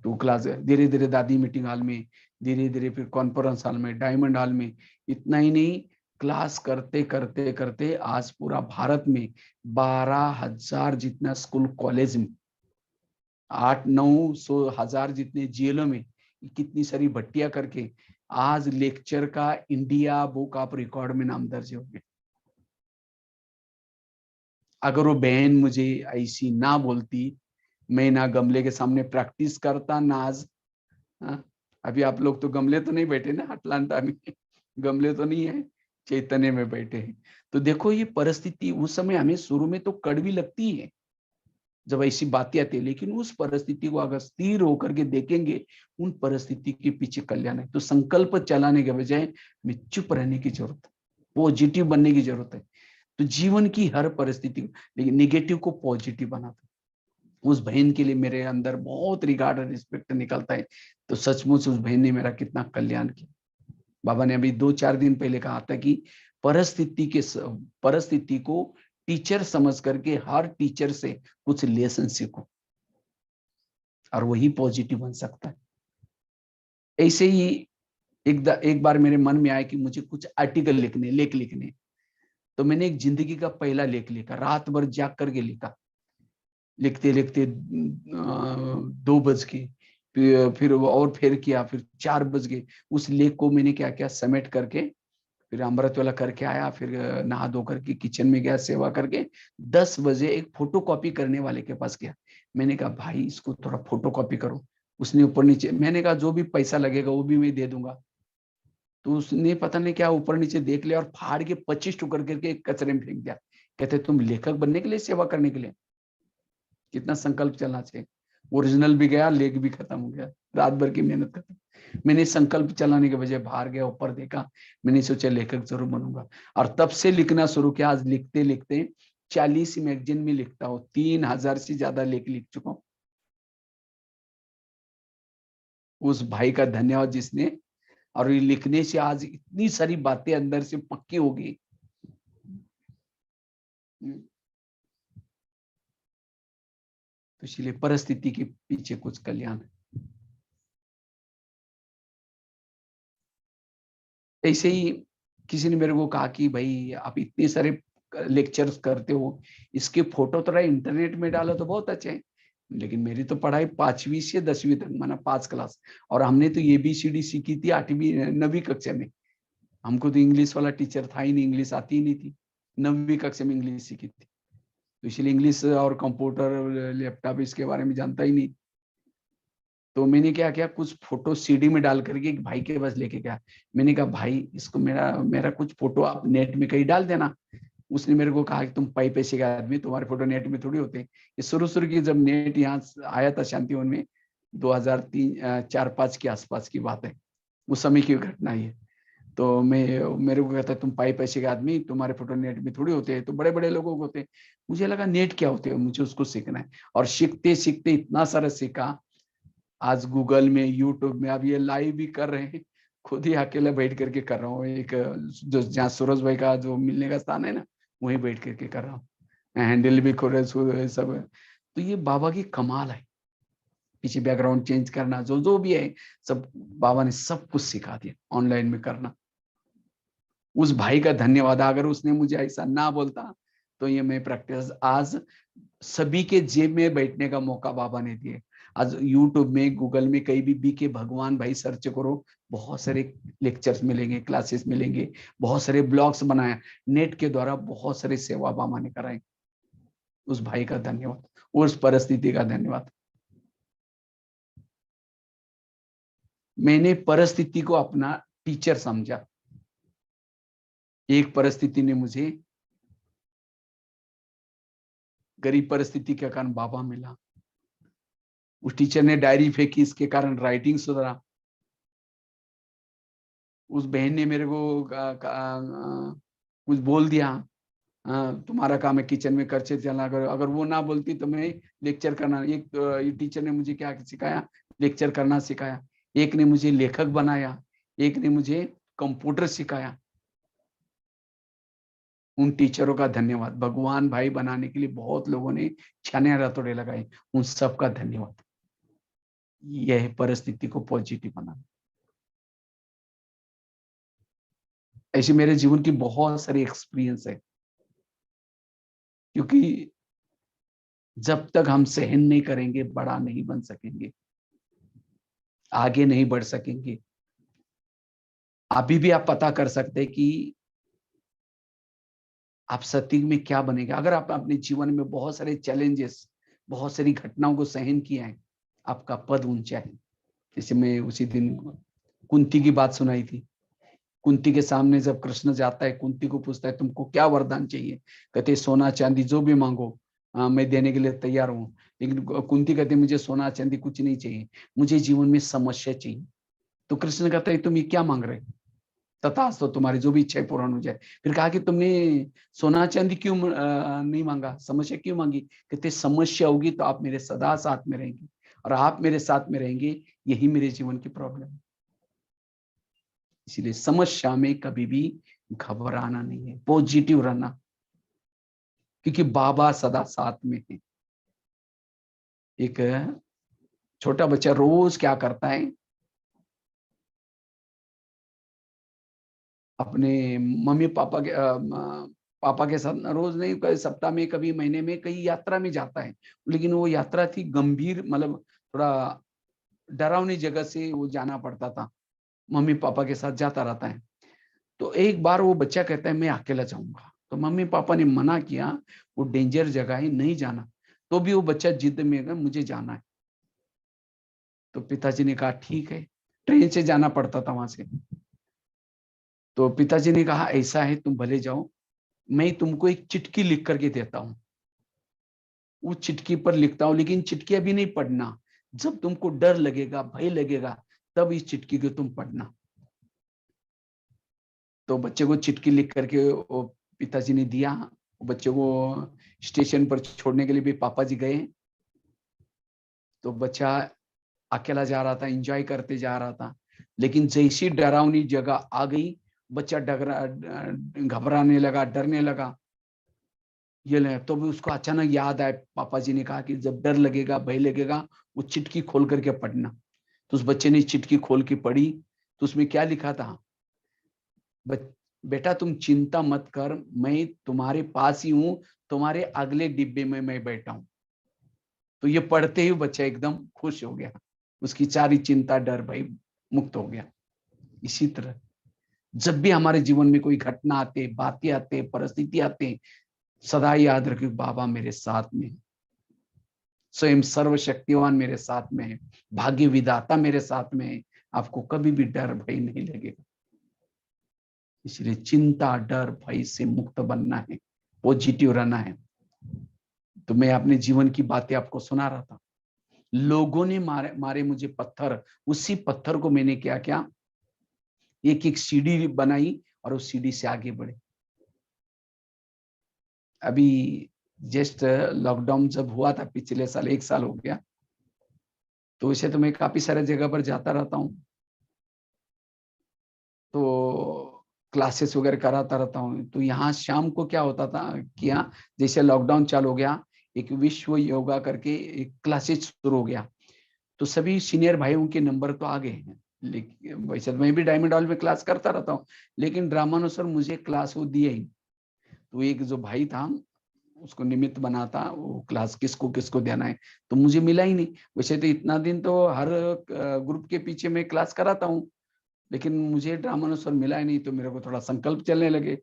तो क्लास धीरे धीरे दादी मीटिंग हॉल में, धीरे धीरे फिर कॉन्फ्रेंस हॉल में, डायमंड हॉल में, इतना ही नहीं, क्लास करते करते करते आज पूरा भारत में 12,000 जितना स्कूल कॉलेज में, 8-9 सौ 1000 जितने जेलों में, कितनी सारी भट्टियां करके आज लेक्चर का इंडिया बुक ऑफ रिकॉर्ड में नाम दर्ज हो गया। अगर वो बहन मुझे ऐसी ना बोलती, मैं ना गमले के सामने प्रैक्टिस करता ना आज। हाँ? अभी आप लोग तो गमले तो नहीं बैठे ना अटलांटा में, गमले तो नहीं है, चैतन्य में बैठे हैं। तो देखो ये परिस्थिति उस समय हमें शुरू में तो कड़वी लगती है जब ऐसी बातें आती है, लेकिन उस परिस्थिति को अगर स्थिर होकर के देखेंगे, उन परिस्थिति के पीछे कल्याण है। तो संकल्प चलाने के बजाय हमें चुप रहने की जरूरत है, पॉजिटिव बनने की जरूरत है। तो जीवन की हर परिस्थिति, लेकिन निगेटिव को पॉजिटिव बनाता। उस बहन के लिए मेरे अंदर बहुत रिगार्ड और रिस्पेक्ट निकलता है। तो सचमुच उस बहन ने मेरा कितना कल्याण किया। बाबा ने अभी 2-4 दिन पहले कहा था कि परिस्थिति को टीचर समझ करके हर टीचर से कुछ लेसन सीखो, और वही पॉजिटिव बन सकता है। ऐसे ही एक बार मेरे मन में आया कि मुझे कुछ आर्टिकल लिखने, लेख लिखने। तो मैंने एक जिंदगी का पहला लेख लिखा, रात भर जाग करके लिखा। लिखते लिखते 2 बज गए, फिर और फिर किया, फिर 4 बज गए। उस लेख को मैंने क्या क्या समेट करके फिर अमृत वाला करके आया, फिर नहा धो करके किचन में गया, सेवा करके 10 बजे एक फोटो कॉपी करने वाले के पास गया। मैंने कहा भाई इसको थोड़ा फोटो कॉपी करो। उसने ऊपर नीचे, मैंने कहा जो भी पैसा लगेगा वो भी मैं दे दूंगा। तो उसने पता नहीं क्या ऊपर नीचे देख लिया और फाड़ के 25 टुकड़ करके कचरे में फेंक दिया। कहते तुम लेखक बनने के लिए, सेवा करने के लिए? कितना संकल्प चलना चाहिए। ओरिजिनल भी गया, लेख भी खत्म हो गया, रात भर की मेहनत खत्म। मैंने संकल्प चलाने के बजाय बाहर गया, ऊपर देखा, मैंने सोचा लेखक जरूर बनूंगा। और तब से लिखना शुरू किया। आज लिखते लिखते 40 मैगजीन में लिखता हूँ, 3000 से ज्यादा लेख लिख चुका हूँ। उस भाई का धन्यवाद जिसने, और ये लिखने से आज इतनी सारी बातें अंदर से पक्की हो गई। तो इसलिए परिस्थिति के पीछे कुछ कल्याण है। ऐसे ही किसी ने मेरे को कहा कि भाई आप इतने सारे लेक्चर्स करते हो, इसके फोटो थोड़ा इंटरनेट में डालो तो बहुत अच्छे हैं। लेकिन मेरी तो पढ़ाई 5वीं से 10वीं तक, माना 5 क्लास, और हमने तो ABCD सीखी थी 8वीं 9वीं कक्षा में। हमको तो इंग्लिश वाला टीचर था ही नहीं, इंग्लिश आती ही नहीं थी। 9वीं कक्षा में इंग्लिश सीखी थी। तो इसलिए इंग्लिश और कंप्यूटर लैपटॉप इसके बारे में जानता ही नहीं। तो मैंने क्या किया, कुछ फोटो CD में डाल करके एक भाई के पास लेके गया। मैंने कहा भाई इसको मेरा मेरा कुछ फोटो आप नेट में कहीं डाल देना। उसने मेरे को कहा कि तुम पाई पैसे का आदमी, तुम्हारे फोटो नेट में थोड़ी होते। ये शुरू शुरू की जब नेट यहाँ आया था शांतिवन में, 2003-4-5 के आसपास की बात है, उस समय की घटना है। तो मैं, मेरे को कहता तुम पाई पैसे का आदमी, तुम्हारे फोटो नेट में थोड़ी होते हैं, तो बड़े बड़े लोगों को होते हैं। मुझे लगा नेट क्या होते हैं, मुझे उसको सीखना है। और सीखते सीखते इतना सारा सीखा। आज गूगल में, यूट्यूब में, अब ये लाइव भी कर रहे हैं, खुद ही अकेले बैठ करके कर रहा हूँ। एक जो जहाँ सूरज भाई का जो मिलने का स्थान है ना, वहीं बैठ करके कर रहा हूँ। हैंडल भी सब है। तो ये बाबा की कमाल है। पीछे बैकग्राउंड चेंज करना, जो जो भी है, सब बाबा ने सब कुछ सिखा दिया ऑनलाइन में करना। उस भाई का धन्यवाद। अगर उसने मुझे ऐसा ना बोलता तो ये मैं प्रैक्टिस आज सभी के जेब में बैठने का मौका बाबा ने दिए। आज यूट्यूब में, गूगल में, कहीं भी BK भगवान भाई सर्च करो, बहुत सारे लेक्चर्स मिलेंगे, क्लासेस मिलेंगे, बहुत सारे ब्लॉग्स बनाए नेट के द्वारा, बहुत सारे सेवा बाबा ने कराए। उस भाई का धन्यवाद, उस परिस्थिति का धन्यवाद। मैंने परिस्थिति को अपना टीचर समझा। एक परिस्थिति ने मुझे गरीब परिस्थिति के कारण बाबा मिला, उस टीचर ने डायरी फेंकी, इसके कारण राइटिंग सुधरा। उस बहन ने मेरे को कुछ बोल दिया, तुम्हारा काम है किचन में खर्चे चला करो। अगर वो ना बोलती तो मैं लेक्चर करना, एक टीचर ने मुझे क्या सिखाया, लेक्चर करना सिखाया। एक ने मुझे लेखक बनाया, एक ने मुझे कंप्यूटर सिखाया। उन टीचरों का धन्यवाद। भगवान भाई बनाने के लिए बहुत लोगों ने छाने हथौड़े लगाए, उन सबका धन्यवाद। यह परिस्थिति को पॉजिटिव बनाना। ऐसे मेरे जीवन की बहुत सारी एक्सपीरियंस है, क्योंकि जब तक हम सहन नहीं करेंगे बड़ा नहीं बन सकेंगे, आगे नहीं बढ़ सकेंगे। अभी भी आप पता कर सकते हैं कि आप सत्युग में क्या बनेंगे। अगर आप अपने जीवन में बहुत सारे चैलेंजेस, बहुत सारी घटनाओं को सहन किया है, आपका पद ऊंचा है। जैसे मैं उसी दिन कुंती की बात सुनाई थी। कुंती के सामने जब कृष्ण जाता है, कुंती को पूछता है तुमको क्या वरदान चाहिए, कहते सोना चांदी जो भी मांगो मैं देने के लिए तैयार हूँ। लेकिन कुंती कहते मुझे सोना चांदी कुछ नहीं चाहिए, मुझे जीवन में समस्या चाहिए। तो कृष्ण कहता है तुम ये क्या मांग रहे, तथास्तु तो तुम्हारी जो भी इच्छाएं पूर्ण हो जाए। फिर कहा कि तुमने सोना चांदी क्यों नहीं मांगा, समस्या क्यों मांगी। कहते समस्या होगी तो आप मेरे सदा साथ में रहेंगे, और आप मेरे साथ में रहेंगे, यही मेरे जीवन की प्रॉब्लम है। इसलिए समस्या में कभी भी घबराना नहीं है, पॉजिटिव रहना, क्योंकि बाबा सदा साथ में है। एक छोटा बच्चा रोज क्या करता है, अपने मम्मी पापा के साथ रोज नहीं, कई सप्ताह में, कभी महीने में, कई यात्रा में जाता है। लेकिन वो यात्रा थी गंभीर, मतलब थोड़ा डरावनी जगह से वो जाना पड़ता था, मम्मी पापा के साथ जाता रहता है। तो एक बार वो बच्चा कहता है मैं अकेला जाऊंगा, तो मम्मी पापा ने मना किया, वो डेंजर जगह है नहीं जाना। तो भी वो बच्चा जिद में है मुझे जाना है। तो पिताजी ने कहा ठीक है, ट्रेन से जाना पड़ता था वहां से। तो पिताजी ने कहा ऐसा है तुम भले जाओ, मैं तुमको एक चिट्ठी लिख करके देता हूँ, उस चिट्ठी पर लिखता हूँ, लेकिन चिट्ठी अभी नहीं पढ़ना, जब तुमको डर लगेगा भय लगेगा तब इस चिट्ठी को तुम पढ़ना। तो बच्चे को चिट्ठी लिख करके वो पिताजी ने दिया। बच्चे को स्टेशन पर छोड़ने के लिए भी पापा जी गए। तो बच्चा अकेला जा रहा था, एंजॉय करते जा रहा था। लेकिन जैसी डरावनी जगह आ गई, बच्चा घबराने लगा, डरने लगा। ये ले तो भी उसको अचानक याद आया, पापा जी ने कहा कि जब डर लगेगा भय लगेगा वो चिट्ठी खोल करके पढ़ना। तो उस बच्चे ने चिट्ठी खोल के पढ़ी। तो उसमें क्या लिखा था, बेटा तुम चिंता मत कर, मैं तुम्हारे पास ही हूं, तुम्हारे अगले डिब्बे में मैं बैठा हूं। तो ये पढ़ते ही बच्चा एकदम खुश हो गया, उसकी सारी चिंता डर भय मुक्त हो गया। इसी तरह जब भी हमारे जीवन में कोई घटना आते, बातें आते, परिस्थिति आते, सदा याद रखिए बाबा मेरे साथ में है, स्वयं सर्वशक्तिवान मेरे साथ में है, भाग्य विधाता मेरे साथ में है। आपको कभी भी डर भय नहीं लगेगा। इसलिए चिंता डर भय से मुक्त बनना है, पॉजिटिव रहना है। तो मैं अपने जीवन की बातें आपको सुना रहा था। लोगों ने मारे मुझे पत्थर, उसी पत्थर को मैंने क्या किया, एक एक सीढ़ी बनाई और उस सीढ़ी से आगे बढ़े। अभी जस्ट लॉकडाउन जब हुआ था पिछले साल, 1 साल हो गया, तो वैसे तो मैं काफी सारे जगह पर जाता रहता हूँ, तो क्लासेस वगैरह कराता रहता हूँ। तो यहाँ शाम को क्या होता था किया, जैसे लॉकडाउन चालू हो गया, एक विश्व योगा करके एक क्लासेस शुरू हो गया। तो सभी सीनियर भाइयों के नंबर तो आ गए हैं, लेकिन वैसे तो मैं भी डायमंड हॉल में क्लास करता रहता हूँ, लेकिन ड्रामानुसार मुझे क्लास वो दिए ही। तो एक जो भाई था उसको निमित्त बनाता, वो क्लास किसको किसको देना है, तो मुझे मिला ही नहीं। वैसे तो इतना दिन तो हर ग्रुप के पीछे मैं क्लास कराता हूँ, लेकिन मुझे ड्रामानुसार मिला ही नहीं। तो मेरे को थोड़ा संकल्प चलने लगे,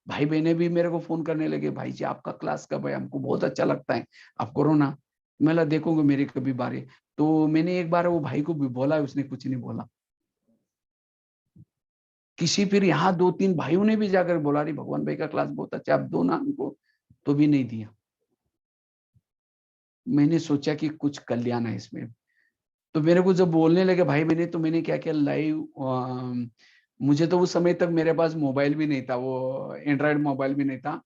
भाई बहने भी मेरे को फोन करने लगे, भाई जी आपका क्लास कब है, हमको बहुत अच्छा लगता है, आप करो ना। मैं देखूंगा मेरी कभी बारी। तो मैंने एक बार वो भाई को भी बोला, उसने कुछ नहीं बोला। किसी फिर यहाँ 2-3 भाइयों ने भी जाकर बोला रही भगवान भाई का क्लास बहुत अच्छा, आप दो ना हमको, तो भी नहीं दिया। मैंने सोचा कि कुछ कल्याण है इसमें। तो मेरे को जब बोलने लगे भाई मैंने, तो मैंने क्या किया लाइव, मुझे तो उस समय तक मेरे पास मोबाइल भी नहीं था, वो एंड्रॉयड मोबाइल भी नहीं था,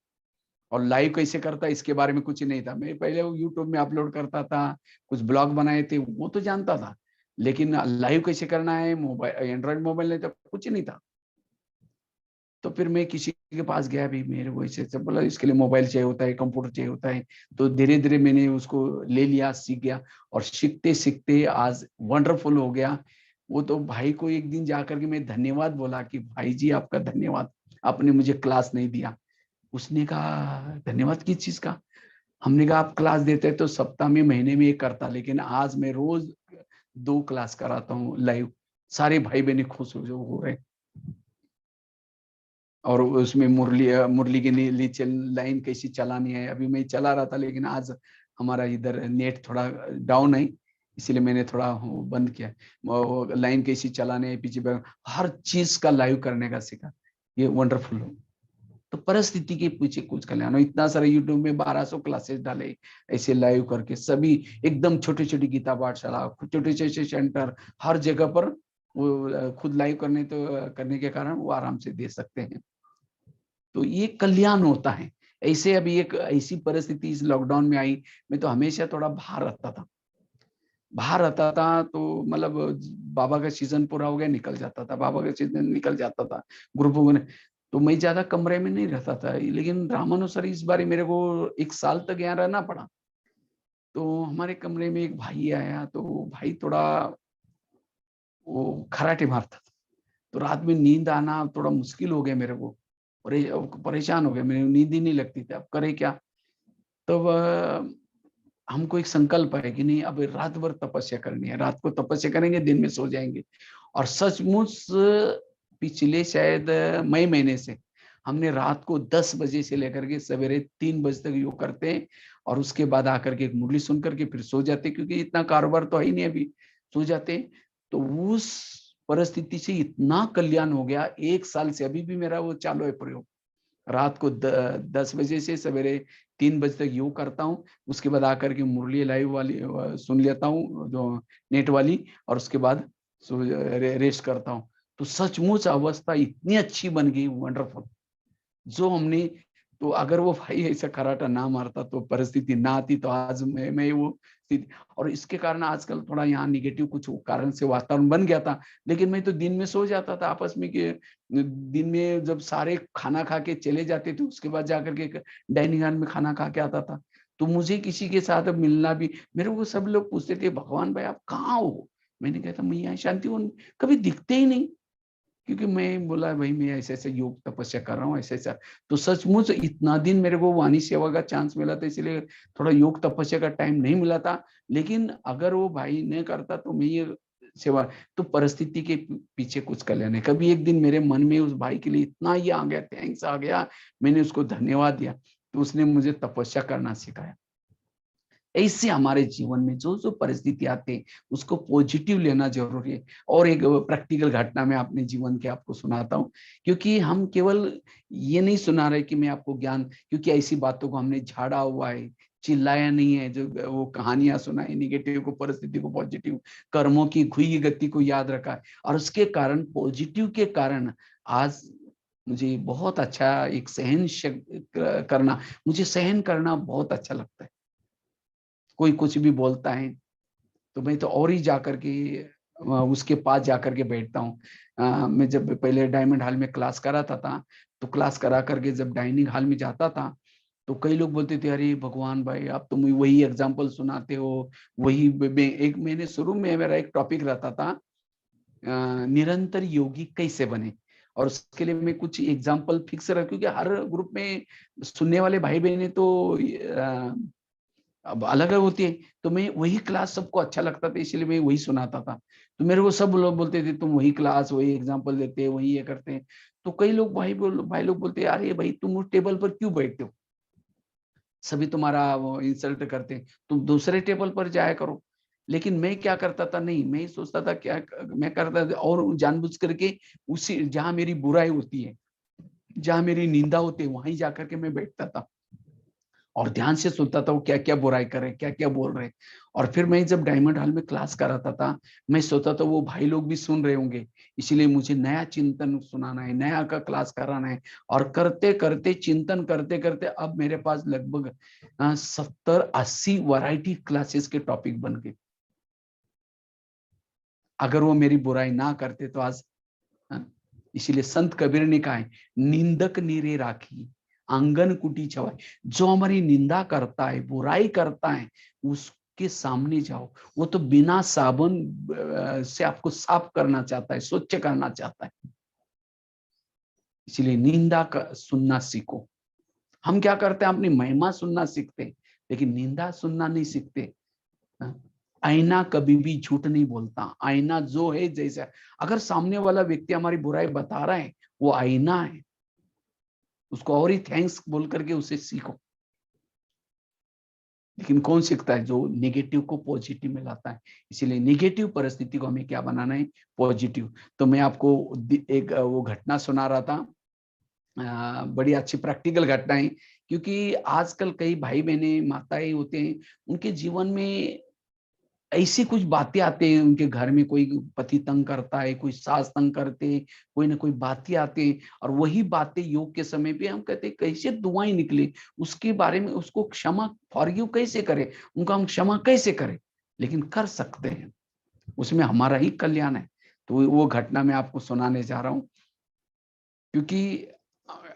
और लाइव कैसे करता इसके बारे में कुछ नहीं था। मैं पहले वो यूट्यूब में अपलोड करता था, कुछ ब्लॉग बनाए थे वो तो जानता था, लेकिन लाइव कैसे करना है, मोबाइल एंड्रॉयड मोबाइल नहीं था, कुछ नहीं था। तो फिर मैं किसी के पास गया, भी मेरे को ऐसे ऐसे बोला इसके लिए मोबाइल चाहिए होता है, कंप्यूटर चाहिए होता है। तो धीरे धीरे मैंने उसको ले लिया, सीख गया, और सीखते सीखते आज वंडरफुल हो गया। वो तो भाई को एक दिन जाकर के मैं धन्यवाद बोला कि भाई जी आपका धन्यवाद, आपने मुझे क्लास नहीं दिया। उसने कहा धन्यवाद किस चीज का? हमने कहा आप क्लास देते तो सप्ताह में महीने में एक करता, लेकिन आज मैं रोज 2 क्लास कराता हूँ लाइव। सारे भाई बहने खुश हो रहे, और उसमें मुरली मुरली की नीचे लाइन कैसी चलानी है, अभी मैं चला रहा था, लेकिन आज हमारा इधर नेट थोड़ा डाउन है, इसलिए मैंने थोड़ा बंद किया। लाइन कैसी चलाने है, पीछे हर चीज का लाइव करने का सीखा। ये वंडरफुल हो। तो परिस्थिति के पीछे कुछ कल्याण हो। इतना सारा यूट्यूब में 1200 क्लासेस डाले ऐसे लाइव करके, सभी एकदम छोटी छोटी गीता पाठशाला, छोटे छोटे सेंटर, हर जगह पर वो खुद लाइव करने के कारण वो आराम से दे सकते हैं। तो ये कल्याण होता है। ऐसे अभी एक ऐसी परिस्थिति इस लॉकडाउन में आई, मैं तो हमेशा थोड़ा बाहर रहता था, बाहर रहता था, तो मतलब बाबा का सीजन पूरा हो गया निकल जाता था, बाबा का सीजन निकल जाता था ग्रुपों में, तो मैं ज्यादा कमरे में नहीं रहता था। लेकिन रामानुसर इस बार मेरे को 1 साल तक यहाँ रहना पड़ा। तो हमारे कमरे में एक भाई आया, तो भाई थोड़ा वो खराटे मारता था, तो रात में नींद आना थोड़ा मुश्किल हो गया मेरे को, परेशान हो गया, मेरी नींद ही नहीं लगती थी, अब करे क्या। तो हमको एक संकल्प है कि नहीं अब रात भर तपस्या करनी है, रात को तपस्या करेंगे, दिन में सो जाएंगे। और सचमुच पिछले शायद मई महीने से हमने रात को 10 बजे से लेकर के सवेरे 3 बजे तक योग करते हैं, और उसके बाद आकर के एक मुरली सुन करके फिर सो जाते, क्योंकि इतना कारोबार तो है ही नहीं अभी, सो जाते हैं। तो उस परिस्थिति से इतना कल्याण हो गया, 1 साल से अभी भी मेरा वो चालू है प्रयोग। रात को 10 बजे से सवेरे 3 बजे तक योग करता हूँ, उसके बाद आकर के मुरली लाइव वाली सुन लेता हूँ जो नेट वाली, और उसके बाद रेस्ट करता हूँ। तो सचमुच अवस्था इतनी अच्छी बन गई, वंडरफुल। जो हमने, तो अगर वो भाई ऐसा कराटा ना मारता तो परिस्थिति ना आती, तो आज मैं वो स्थिति। और इसके कारण आजकल थोड़ा यहाँ निगेटिव कुछ कारण से वातावरण बन गया था, लेकिन मैं तो दिन में सो जाता था आपस में, कि दिन में जब सारे खाना खा के चले जाते थे, उसके बाद जाकर के डाइनिंग हॉल में खाना खा के आता था। तो मुझे किसी के साथ मिलना भी, मेरे को सब लोग पूछते थे भगवान भाई आप कहाँ हो? मैंने कहा था मैं यहाँ शांति वन, कभी दिखते ही नहीं, क्योंकि मैं बोला भाई मैं ऐसे ऐसे योग तपस्या कर रहा हूँ, ऐसे ऐसा। तो सचमुच इतना दिन मेरे को वाणी सेवा का चांस मिला था, इसलिए थोड़ा योग तपस्या का टाइम नहीं मिला था। लेकिन अगर वो भाई नहीं करता तो मैं ये सेवा, तो परिस्थिति के पीछे कुछ कल्याण है। कभी एक दिन मेरे मन में उस भाई के लिए इतना ही आ गया, थैंक्स आ गया, मैंने उसको धन्यवाद दिया, तो उसने मुझे तपस्या करना सिखाया। ऐसे हमारे जीवन में जो जो परिस्थिति आते हैं उसको पॉजिटिव लेना जरूरी है। और एक प्रैक्टिकल घटना मैं अपने जीवन के आपको सुनाता हूँ, क्योंकि हम केवल ये नहीं सुना रहे कि मैं आपको ज्ञान, क्योंकि ऐसी बातों को हमने झाड़ा हुआ है, चिल्लाया नहीं है, जो वो कहानियां सुनाई निगेटिव को, परिस्थिति को पॉजिटिव, कर्मों की खुई गति को याद रखा है, और उसके कारण पॉजिटिव के कारण आज मुझे बहुत अच्छा एक करना, मुझे सहन करना बहुत अच्छा लगता है। कोई कुछ भी बोलता है तो मैं तो और ही जाकर के उसके पास जाकर के बैठता हूँ। मैं जब पहले डायमंड हॉल में क्लास कराता था, तो क्लास करा करके जब डाइनिंग हॉल में जाता था, तो कई लोग बोलते थे अरे भगवान भाई आप तो वही एग्जाम्पल सुनाते हो, वही एक मैंने शुरू में मेरा एक टॉपिक रहता था, निरंतर योगी कैसे बने। और उसके लिए मैं कुछ एग्जाम्पल फिक्स रख, क्योंकि हर ग्रुप में सुनने वाले भाई बहने तो अब अलग अलग होती है। तो मैं वही क्लास सबको अच्छा लगता था, इसलिए मैं वही सुनाता था। तो मेरे को सब लोग बोलते थे तुम वही क्लास वही एग्जांपल देते हैं, वही ये करते हैं। तो कई लोग भाई लोग बोलते हैं अरे भाई तुम उस टेबल पर क्यों बैठते हो, सभी तुम्हारा वो इंसल्ट करते हैं, तुम दूसरे टेबल पर जाया करो। लेकिन मैं क्या करता था, नहीं मैं सोचता था क्या मैं करता था, और जानबूझ करके उसी जहां मेरी बुराई होती है, जहां मेरी निंदा होती है, वहीं जाकर के मैं बैठता था। और ध्यान से सुनता था वो क्या क्या बुराई कर रहे, क्या क्या बोल रहे। और फिर मैं जब डायमंड हॉल में क्लास कराता था, मैं सोचता था वो भाई लोग भी सुन रहे होंगे, इसलिए मुझे नया चिंतन सुनाना है, नया का क्लास कराना है। और करते करते चिंतन करते करते अब मेरे पास लगभग 70-80 वैरायटी क्लासेस के टॉपिक बन गए। अगर वो मेरी बुराई ना करते तो आज, इसीलिए संत कबीर ने कहा है, निंदक नीरे राखी आंगन कुटी छवाई। जो हमारी निंदा करता है, बुराई करता है, उसके सामने जाओ। वो तो बिना साबुन से आपको साफ करना चाहता है, स्वच्छ करना चाहता है। इसलिए निंदा सुनना सीखो। हम क्या करते हैं, अपनी महिमा सुनना सीखते हैं, लेकिन निंदा सुनना नहीं सीखते। आईना कभी भी झूठ नहीं बोलता। आईना जो है जैसा, अगर सामने वाला व्यक्ति हमारी बुराई बता रहा है, वो आईना है, उसको और ही थैंक्स बोल करके उसे सीखो। लेकिन कौन सीखता है, जो नेगेटिव को पॉजिटिव में लाता है। इसीलिए नेगेटिव परिस्थिति को हमें क्या बनाना है, पॉजिटिव। तो मैं आपको एक वो घटना सुना रहा था, बड़ी अच्छी प्रैक्टिकल घटना है। क्योंकि आजकल कई भाई बहने माताएं होते हैं, उनके जीवन में ऐसी कुछ बातें आते हैं, उनके घर में कोई पति तंग करता है, कोई सास तंग करते हैं, कोई ना कोई बातें आते हैं। और वही बातें योग के समय पे हम कहते हैं कैसे दुआएं निकले, उसके बारे में उसको क्षमा फॉरगिव कैसे करें, उनका हम क्षमा कैसे करें। लेकिन कर सकते हैं, उसमें हमारा ही कल्याण है। तो वो घटना मैं आपको सुनाने जा रहा हूँ। क्योंकि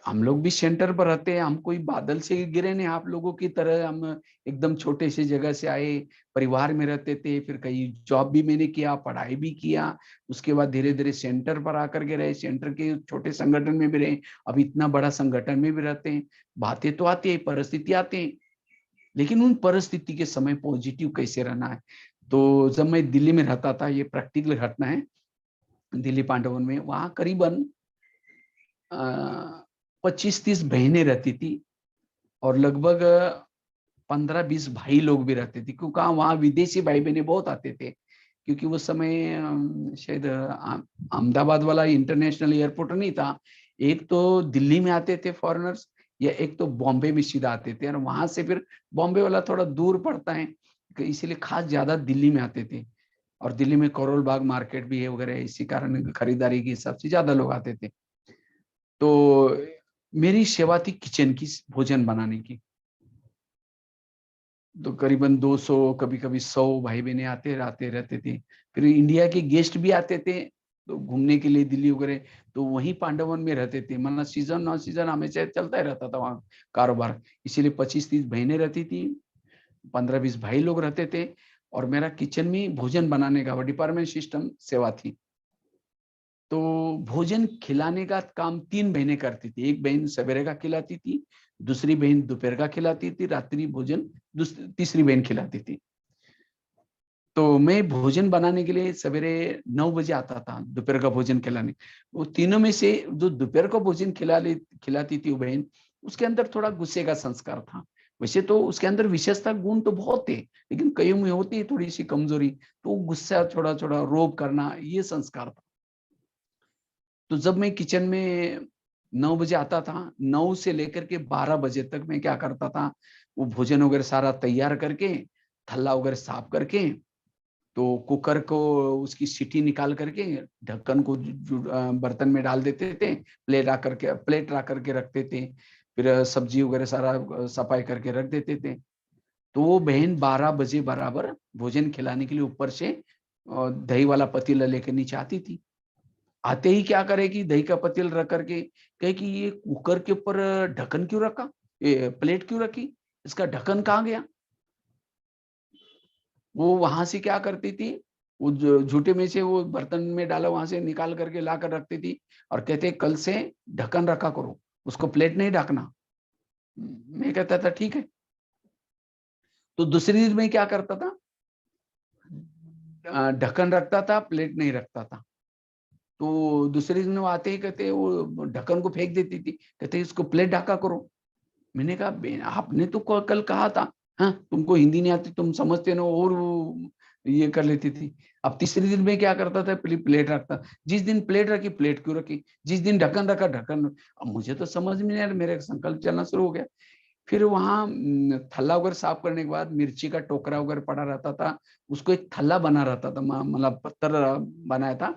हम लोग भी सेंटर पर रहते हैं, हम कोई बादल से गिरे नहीं, आप लोगों की तरह हम एकदम छोटे से जगह से आए, परिवार में रहते थे, फिर कहीं जॉब भी मैंने किया, पढ़ाई भी किया, उसके बाद धीरे धीरे सेंटर पर आकर के रहे, सेंटर के छोटे संगठन में भी रहे, अब इतना बड़ा संगठन में भी रहते हैं। बातें तो आती है, परिस्थिति आती है, लेकिन उन परिस्थिति के समय पॉजिटिव कैसे रहना है। तो जब मैं दिल्ली में रहता था, ये प्रैक्टिकल घटना है, दिल्ली पांडवन में, वहां करीबन 25-30 बहनें रहती थी, और लगभग 15-20 भाई लोग भी रहते थे। क्योंकि वहाँ विदेशी भाई बहनें बहुत आते थे, क्योंकि उस समय शायद अहमदाबाद वाला इंटरनेशनल एयरपोर्ट नहीं था। एक तो दिल्ली में आते थे फॉरेनर्स, या एक तो बॉम्बे में सीधा आते थे, और वहां से फिर बॉम्बे वाला थोड़ा दूर पड़ता है, इसीलिए खास ज्यादा दिल्ली में आते थे। और दिल्ली में करोल बाग मार्केट भी है वगैरह, इसी कारण खरीदारी के हिसाब से ज्यादा लोग आते थे। तो मेरी सेवा थी किचन की, भोजन बनाने की। तो करीबन 200, कभी कभी 100 भाई बहने आते रहते थे। फिर इंडिया के गेस्ट भी आते थे तो घूमने के लिए दिल्ली वगैरह, तो वहीं पांडवन में रहते थे। मतलब सीजन नॉन सीजन हमेशा चलता ही रहता था वहाँ कारोबार। इसीलिए 25-30 बहनें रहती थी, 15-20 भाई लोग रहते थे, और मेरा किचन में भोजन बनाने का डिपार्टमेंट सिस्टम सेवा थी। तो भोजन खिलाने का काम 3 बहनें करती थी। एक बहन सवेरे का खिलाती थी, दूसरी बहन दोपहर का खिलाती थी, रात्रि भोजन तीसरी बहन खिलाती थी। तो मैं भोजन बनाने के लिए सवेरे 9 बजे आता था दोपहर का भोजन खिलाने। वो तीनों में से जो दोपहर का भोजन खिलाती थी वो बहन, उसके अंदर थोड़ा गुस्से का संस्कार था। वैसे तो उसके अंदर विशेषता गुण तो बहुत थे, लेकिन कईयों में होती है थोड़ी सी कमजोरी, तो गुस्सा, थोड़ा थोड़ा रोब करना, ये संस्कार था। तो जब मैं किचन में 9 बजे आता था, 9 से लेकर के 12 बजे तक मैं क्या करता था, वो भोजन वगैरह सारा तैयार करके, थल्ला वगैरह साफ करके, तो कुकर को उसकी सीटी निकाल करके ढक्कन को बर्तन में डाल देते थे, प्लेट रख करके रखते थे। फिर सब्जी वगैरह सारा सफाई करके रख देते थे। तो वो बहन 12 बजे बराबर भोजन खिलाने के लिए ऊपर से दही वाला पतीला लेकर नीचे आती थी। आते ही क्या करेगी, दही का पतील रख करके कहे कि ये कुकर के ऊपर ढक्कन क्यों रखा, ये प्लेट क्यों रखी, इसका ढक्कन कहाँ गया। वो वहां से क्या करती थी, वो झूठे में से वो बर्तन में डाला वहां से निकाल करके ला कर रखती थी, और कहते कल से ढक्कन रखा करो, उसको प्लेट नहीं ढकना। मैं कहता था ठीक है। तो दूसरी दिन में क्या करता था, ढक्कन रखता था, प्लेट नहीं रखता था। तो दूसरे दिन वो आते ही कहते वो ढक्कन को फेंक देती थी, कहते इसको प्लेट ढका करो। मैंने कहा आपने तो कल कहा था, हाँ तुमको हिंदी नहीं आती, तुम समझते ना, और वो ये कर लेती थी। अब तीसरे दिन में क्या करता था, प्लेट रखता। जिस दिन प्लेट रखी, प्लेट क्यों रखी, जिस दिन ढक्कन रखा, ढक्कन। अब मुझे तो समझ में नहीं आ रहा, मेरा संकल्प चलना शुरू हो गया। फिर वहां थल्ला वगैरह साफ करने के बाद मिर्ची का टोकरा वगैरह पड़ा रहता था, उसको एक थल्ला बना रहता था, मतलब पत्थर बनाया था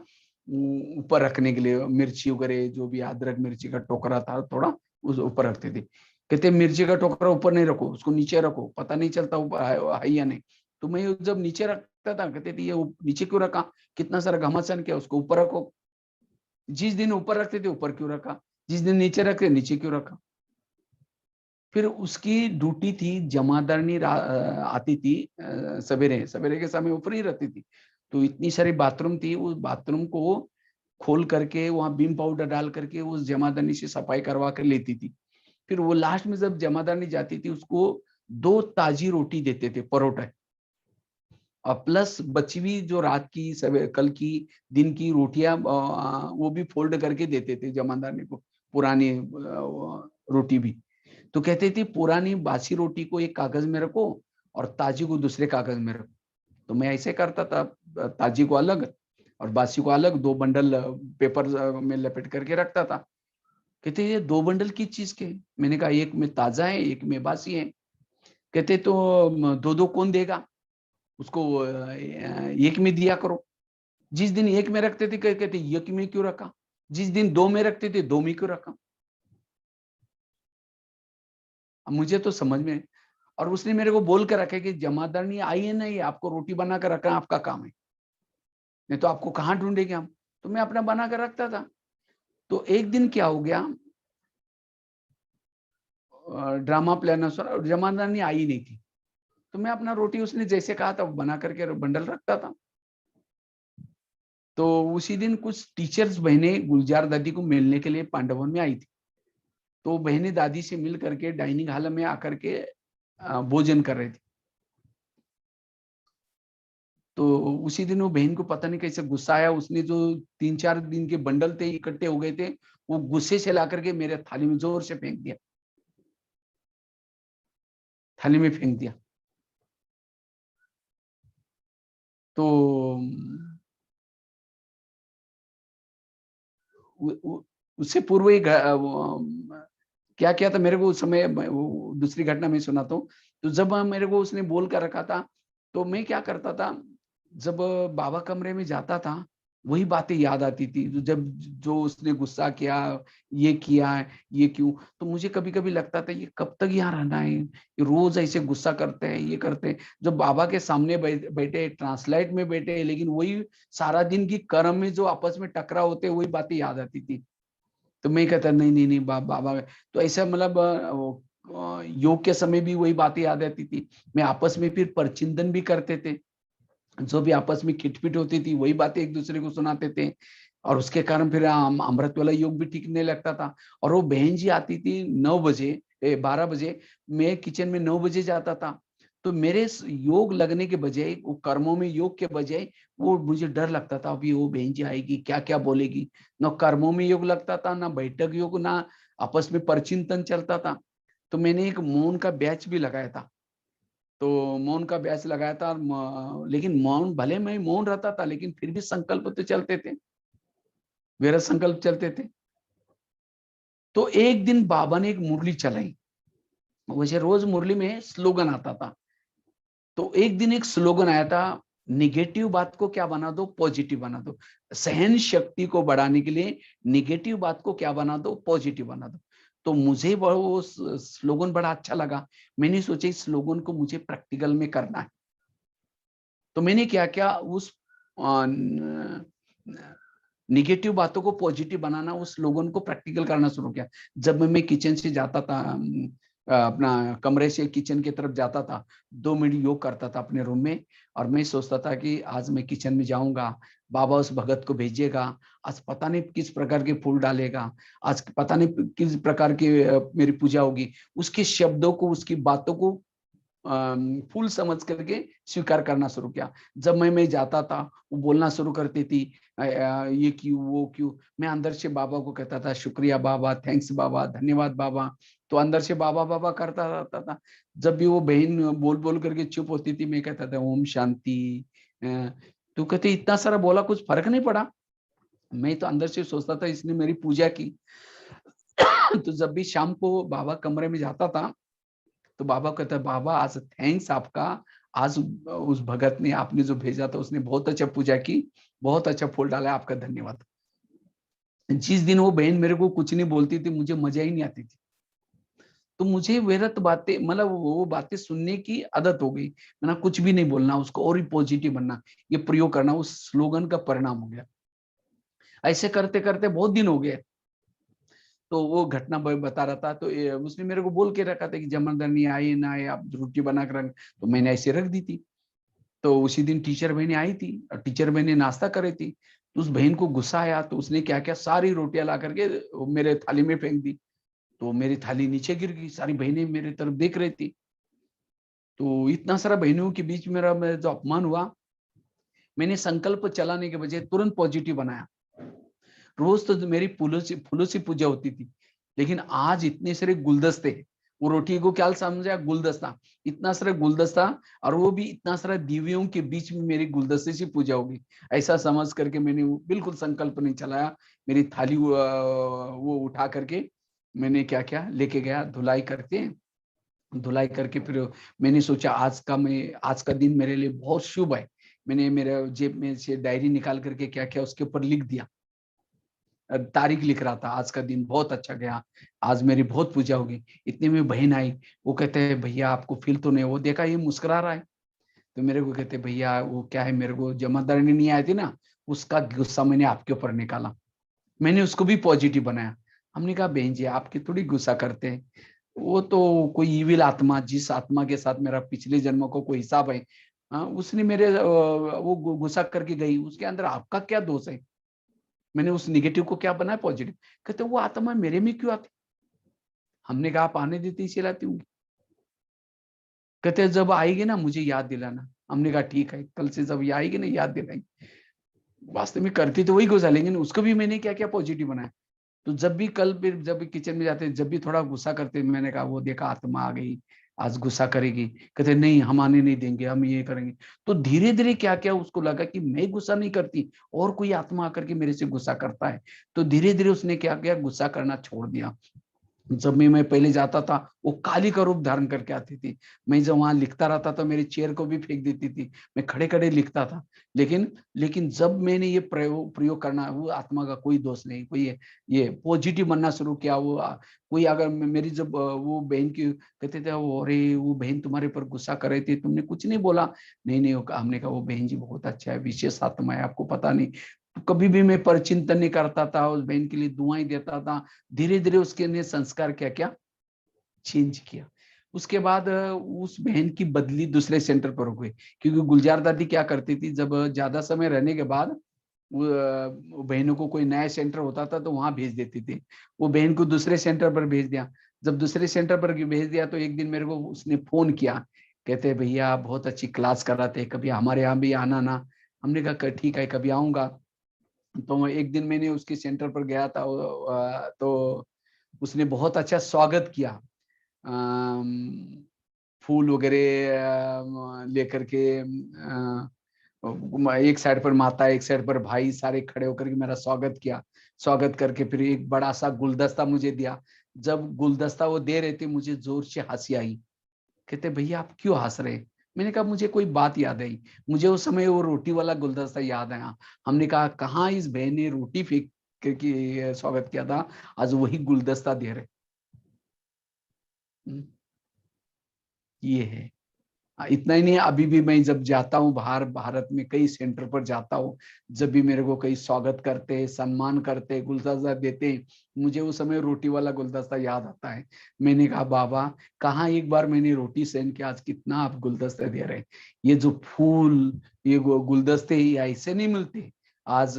ऊपर रखने के लिए, मिर्ची वगैरह जो भी अदरक मिर्ची का टोकरा था थोड़ा उस ऊपर रखते थे। कहते मिर्ची का टोकरा ऊपर नहीं रखो, उसको नीचे रखो, पता नहीं चलता ऊपर है या नहीं। तो मैं जब नीचे रखता था कहते थे ये नीचे क्यों रखा, कितना सारा घमासान किया, उसको ऊपर रखो। जिस दिन ऊपर रखते थे ऊपर क्यों रखा, जिस दिन नीचे रखते नीचे क्यों रखा। फिर उसकी ड्यूटी थी, जमादारनी आती थी सवेरे सवेरे के समय ऊपर ही रहती थी। तो इतनी सारी बाथरूम थी, उस बाथरूम को खोल करके वहां बीम पाउडर डाल करके उस जमादारनी से सफाई करवा कर लेती थी। फिर वो लास्ट में जब जमादारनी जाती थी उसको 2 ताजी रोटी देते थे, परोठा, और प्लस बची हुई जो रात की कल की दिन की रोटियां वो भी फोल्ड करके देते थे जमादारनी को, पुरानी रोटी भी। तो कहते थे पुरानी बासी रोटी को एक कागज में रखो और ताजी को दूसरे कागज में रखो। तो मैं ऐसे करता था, ताजी को अलग और बासी को अलग, 2 बंडल पेपर में लपेट करके रखता था। कहते ये 2 बंडल किस चीज के, मैंने कहा एक में ताजा है एक में बासी है। कहते तो 2-2 कौन देगा, उसको एक में दिया करो। जिस दिन एक में रखते थे कहते एक में क्यों रखा, जिस दिन 2 में रखते थे 2 में क्यों रखा। मुझे तो समझ में, और उसने मेरे को बोल कर रखा कि जमादारनी आई है ना, ये आपको रोटी बना कर रखना आपका काम है, नहीं तो आपको कहाँ ढूंढेंगे हम। तो मैं अपना बना कर रखता था। तो एक दिन क्या हो गया, ड्रामा प्लान अनुसार जमादारनी आई नहीं थी, तो मैं अपना रोटी उसने जैसे कहा था बना करके बंडल रखता था। तो उसी दिन कुछ टीचर्स बहनें गुलजार दादी को मिलने के लिए पांडवन में आई थी। तो बहनें दादी से मिल करके डाइनिंग हॉल में आकर के भोजन कर रहे थे। तो उसी दिन वो बहन को पता नहीं कैसे गुस्सा आया, उसने जो 3-4 दिन के बंडल थे इकट्ठे हो गए थे, वो गुस्से से ला करके मेरे थाली में जोर से फेंक दिया, थाली में फेंक दिया। तो उससे पूर्व ही क्या किया था मेरे को उस समय, दूसरी घटना में सुनाता हूँ। तो जब मेरे को उसने बोल कर रखा था, तो मैं क्या करता था, जब बाबा कमरे में जाता था वही बातें याद आती थी, जब जो उसने गुस्सा किया, ये किया, ये क्यों। तो मुझे कभी कभी लगता था ये कब तक यहाँ रहना है, ये रोज ऐसे गुस्सा करते हैं, ये करते हैं। जब बाबा के सामने बैठे ट्रांसलाइट में बैठे, लेकिन वही सारा दिन की कर्म में जो आपस में टकराव होते वही बातें याद आती थी। तो मैं कहता नहीं नहीं नहीं बाबा। तो ऐसा मतलब योग के समय भी वही बातें याद आती थी। मैं आपस में फिर परचिंतन भी करते थे, जो भी आपस में खिटपिट होती थी वही बातें एक दूसरे को सुनाते थे, और उसके कारण फिर अमृत वाला योग भी टिकने लगता था। और वो बहन जी आती थी 9 बजे, 12 बजे। मैं किचन में 9 बजे जाता था। तो मेरे योग लगने के बजाय, वो कर्मों में योग के बजाय, वो मुझे डर लगता था अभी वो बहन जी आएगी क्या क्या बोलेगी। ना कर्मों में योग लगता था, ना बैठक योग, ना आपस में परचिंतन चलता था। तो मैंने एक मौन का बैच भी लगाया था। तो मौन का बैच लगाया था, लेकिन मौन, भले मैं मौन रहता था लेकिन फिर भी संकल्प तो चलते थे, मेरा संकल्प चलते थे। तो एक दिन बाबा ने एक मुरली चलाई, वैसे रोज मुरली में स्लोगन आता था। तो एक दिन एक स्लोगन आया था, निगेटिव बात को क्या बना दो, पॉजिटिव बना दो। सहन शक्ति को बढ़ाने के लिए निगेटिव बात को क्या बना दो, पॉजिटिव बना दो। तो मुझे वो स्लोगन बड़ा अच्छा लगा। मैंने सोचा इस स्लोगन को मुझे प्रैक्टिकल में करना है। तो मैंने क्या क्या उस निगेटिव बातों को पॉजिटिव बनाना, उस लोगों को प्रैक्टिकल करना शुरू किया। जब मैं किचन से जाता था, अपना कमरे से किचन की तरफ जाता था, 2 मिनट योग करता था अपने रूम में। और मैं सोचता था कि आज मैं किचन में जाऊंगा, बाबा उस भगत को भेजेगा, आज पता नहीं किस प्रकार के फूल डालेगा, आज पता नहीं किस प्रकार की मेरी पूजा होगी। उसके शब्दों को, उसकी बातों को फूल समझ करके स्वीकार करना शुरू किया। जब मैं जाता था, वो बोलना शुरू करती थी ये क्यों वो क्यों। मैं अंदर से बाबा को कहता था शुक्रिया बाबा, थैंक्स बाबा, धन्यवाद बाबा। तो अंदर से बाबा बाबा करता रहता था। जब भी वो बहन बोल बोल करके चुप होती थी, मैं कहता था ओम शांति। तो कहते इतना सारा बोला कुछ फर्क नहीं पड़ा। मैं तो अंदर से सोचता था इसने मेरी पूजा की। तो जब भी शाम को बाबा कमरे में जाता था, तो बाबा कहता है, बाबा आज थैंक्स आपका, आज उस भगत ने आपने जो भेजा था उसने बहुत अच्छा पूजा की, बहुत अच्छा फूल डाला, आपका धन्यवाद। जिस दिन वो बहन मेरे को कुछ नहीं बोलती थी, मुझे मजा ही नहीं आती थी। तो मुझे व्यर्थ बातें, मतलब वो बातें सुनने की आदत हो गई। मैंने कुछ भी नहीं बोलना उसको, और ही पॉजिटिव बनना, ये प्रयोग करना, उस स्लोगन का परिणाम हो गया। ऐसे करते करते बहुत दिन हो गए। तो वो घटना बता रहा था, तो उसने मेरे को बोल के रखा था कि जमरदानी आए ना आए, आप रोटी बना कर रख, तो मैंने ऐसे रख दी थी। तो उसी दिन टीचर बहनें आई थी और टीचर बहनें नाश्ता कर रही थी। तो उस बहन को गुस्सा आया, तो उसने क्या किया, सारी रोटियां ला करके मेरे थाली में फेंक दी। तो मेरी थाली नीचे गिर गई, सारी बहनें मेरे तरफ देख रही थी। तो इतना सारा बहनों के बीच मेरा जो अपमान हुआ, मैंने संकल्प चलाने के बजाय तुरंत पॉजिटिव बनाया। रोज तो मेरी फूलों से पूजा होती थी, लेकिन आज इतने सारे गुलदस्ते, वो रोटी को क्या समझा, गुलदस्ता, इतना सारा गुलदस्ता, और वो भी इतना सारा दिव्यों के बीच में मेरी गुलदस्ते से पूजा होगी, ऐसा समझ करके मैंने बिल्कुल संकल्प नहीं चलाया। मेरी थाली वो उठा करके मैंने क्या क्या लेके गया, धुलाई करके फिर मैंने सोचा आज का दिन मेरे लिए बहुत शुभ है। मैंने मेरे जेब में से डायरी निकाल करके क्या क्या उसके ऊपर लिख दिया, तारीख लिख रहा था, आज का दिन बहुत अच्छा गया, आज मेरी बहुत पूजा होगी। इतने में बहन आई, वो कहते हैं भैया आपको फील तो नहीं, वो देखा ये मुस्कुरा रहा है, तो मेरे को कहते भैया वो क्या है, मेरे को जमादारनी नहीं आई थी ना, उसका गुस्सा मैंने आपके ऊपर निकाला, मैंने उसको भी पॉजिटिव बनाया। हमने कहा बहन जी आपकी थोड़ी गुस्सा करते हैं, वो तो कोई इविल आत्मा, जिस आत्मा के साथ मेरा पिछले जन्म को कोई हिसाब है, उसने मेरे वो गुस्सा करके गई, उसके अंदर आपका क्या दोष है, मैंने उस निगेटिव को क्या बनाया पॉजिटिव। कहते वो आत्मा मेरे में क्यों आती, हमने कहा आप आने देते ही लाती हूँ। कहते जब आएगी ना मुझे याद दिलाना, हमने कहा ठीक है, कल से जब ये आएगी ना याद दिलाएंगे। वास्तव में करती तो वही गुस्सा, लेकिन उसको भी मैंने क्या क्या पॉजिटिव बनाया। तो जब भी कल फिर जब भी किचन में जाते, जब भी थोड़ा गुस्सा करते, मैंने कहा वो देखा आत्मा आ गई, आज गुस्सा करेगी, कहते नहीं हम आने नहीं देंगे, हम ये करेंगे। तो धीरे धीरे क्या क्या उसको लगा कि मैं गुस्सा नहीं करती, और कोई आत्मा आकर के मेरे से गुस्सा करता है। तो धीरे धीरे उसने क्या किया, गुस्सा करना छोड़ दिया। जब मैं पहले जाता था, वो काली का रूप धारण करके आती थी। मैं जब वहां लिखता रहता था, मेरी चेयर को भी फेंक देती थी, मैं खड़े खड़े लिखता था। लेकिन लेकिन जब मैंने ये प्रयोग करना, वो आत्मा का कोई दोष नहीं, कोई ये पॉजिटिव बनना शुरू किया। वो कोई अगर मेरी जब वो बहन की कहते थे, वो अरे वो बहन तुम्हारे पर गुस्सा कर रही थी, तुमने कुछ नहीं बोला, नहीं नहीं हमने कहा वो बहन जी बहुत अच्छा है, विशेष आत्मा है, आपको पता नहीं। तो कभी भी मैं परचिंतन नहीं करता था, उस बहन के लिए दुआएं देता था। धीरे धीरे उसके ने संस्कार क्या क्या चेंज किया। उसके बाद उस बहन की बदली दूसरे सेंटर पर हो गई, क्योंकि गुलजार दादी क्या करती थी, जब ज्यादा समय रहने के बाद वो बहनों को कोई नया सेंटर होता था तो वहां भेज देती थी। वो बहन को दूसरे सेंटर पर भेज दिया। जब दूसरे सेंटर पर भेज दिया तो एक दिन मेरे को उसने फोन किया, कहते भैया आप बहुत अच्छी क्लास कराते हैं, कभी हमारे यहाँ भी आना ना। हमने कहा ठीक है कभी आऊंगा। तो एक दिन मैंने उसके सेंटर पर गया था, तो उसने बहुत अच्छा स्वागत किया, फूल वगैरह लेकर के, एक साइड पर माता, एक साइड पर भाई, सारे खड़े होकर के मेरा स्वागत किया। स्वागत करके फिर एक बड़ा सा गुलदस्ता मुझे दिया। जब गुलदस्ता वो दे रहे थे, मुझे जोर से हंसी आई। कहते भैया आप क्यों हंस रहे। मैंने कहा मुझे कोई बात याद आई, मुझे उस समय वो रोटी वाला गुलदस्ता याद आया। हमने कहा कहाँ इस बहन ने रोटी फेंक के स्वागत किया था, आज वही गुलदस्ता दे रहे। ये है। इतना ही नहीं, अभी भी मैं जब जाता हूँ बाहर, भारत में कई सेंटर पर जाता हूँ, जब भी मेरे को कई स्वागत करते हैं, सम्मान करते हैं, गुलदस्ता देते हैं, मुझे उस समय रोटी वाला गुलदस्ता याद आता है। मैंने कहा बाबा कहाँ एक बार मैंने रोटी सेंड किया, आज कितना आप गुलदस्ते दे रहे हैं। ये जो फूल, ये गुलदस्ते ही ऐसे नहीं मिलते। आज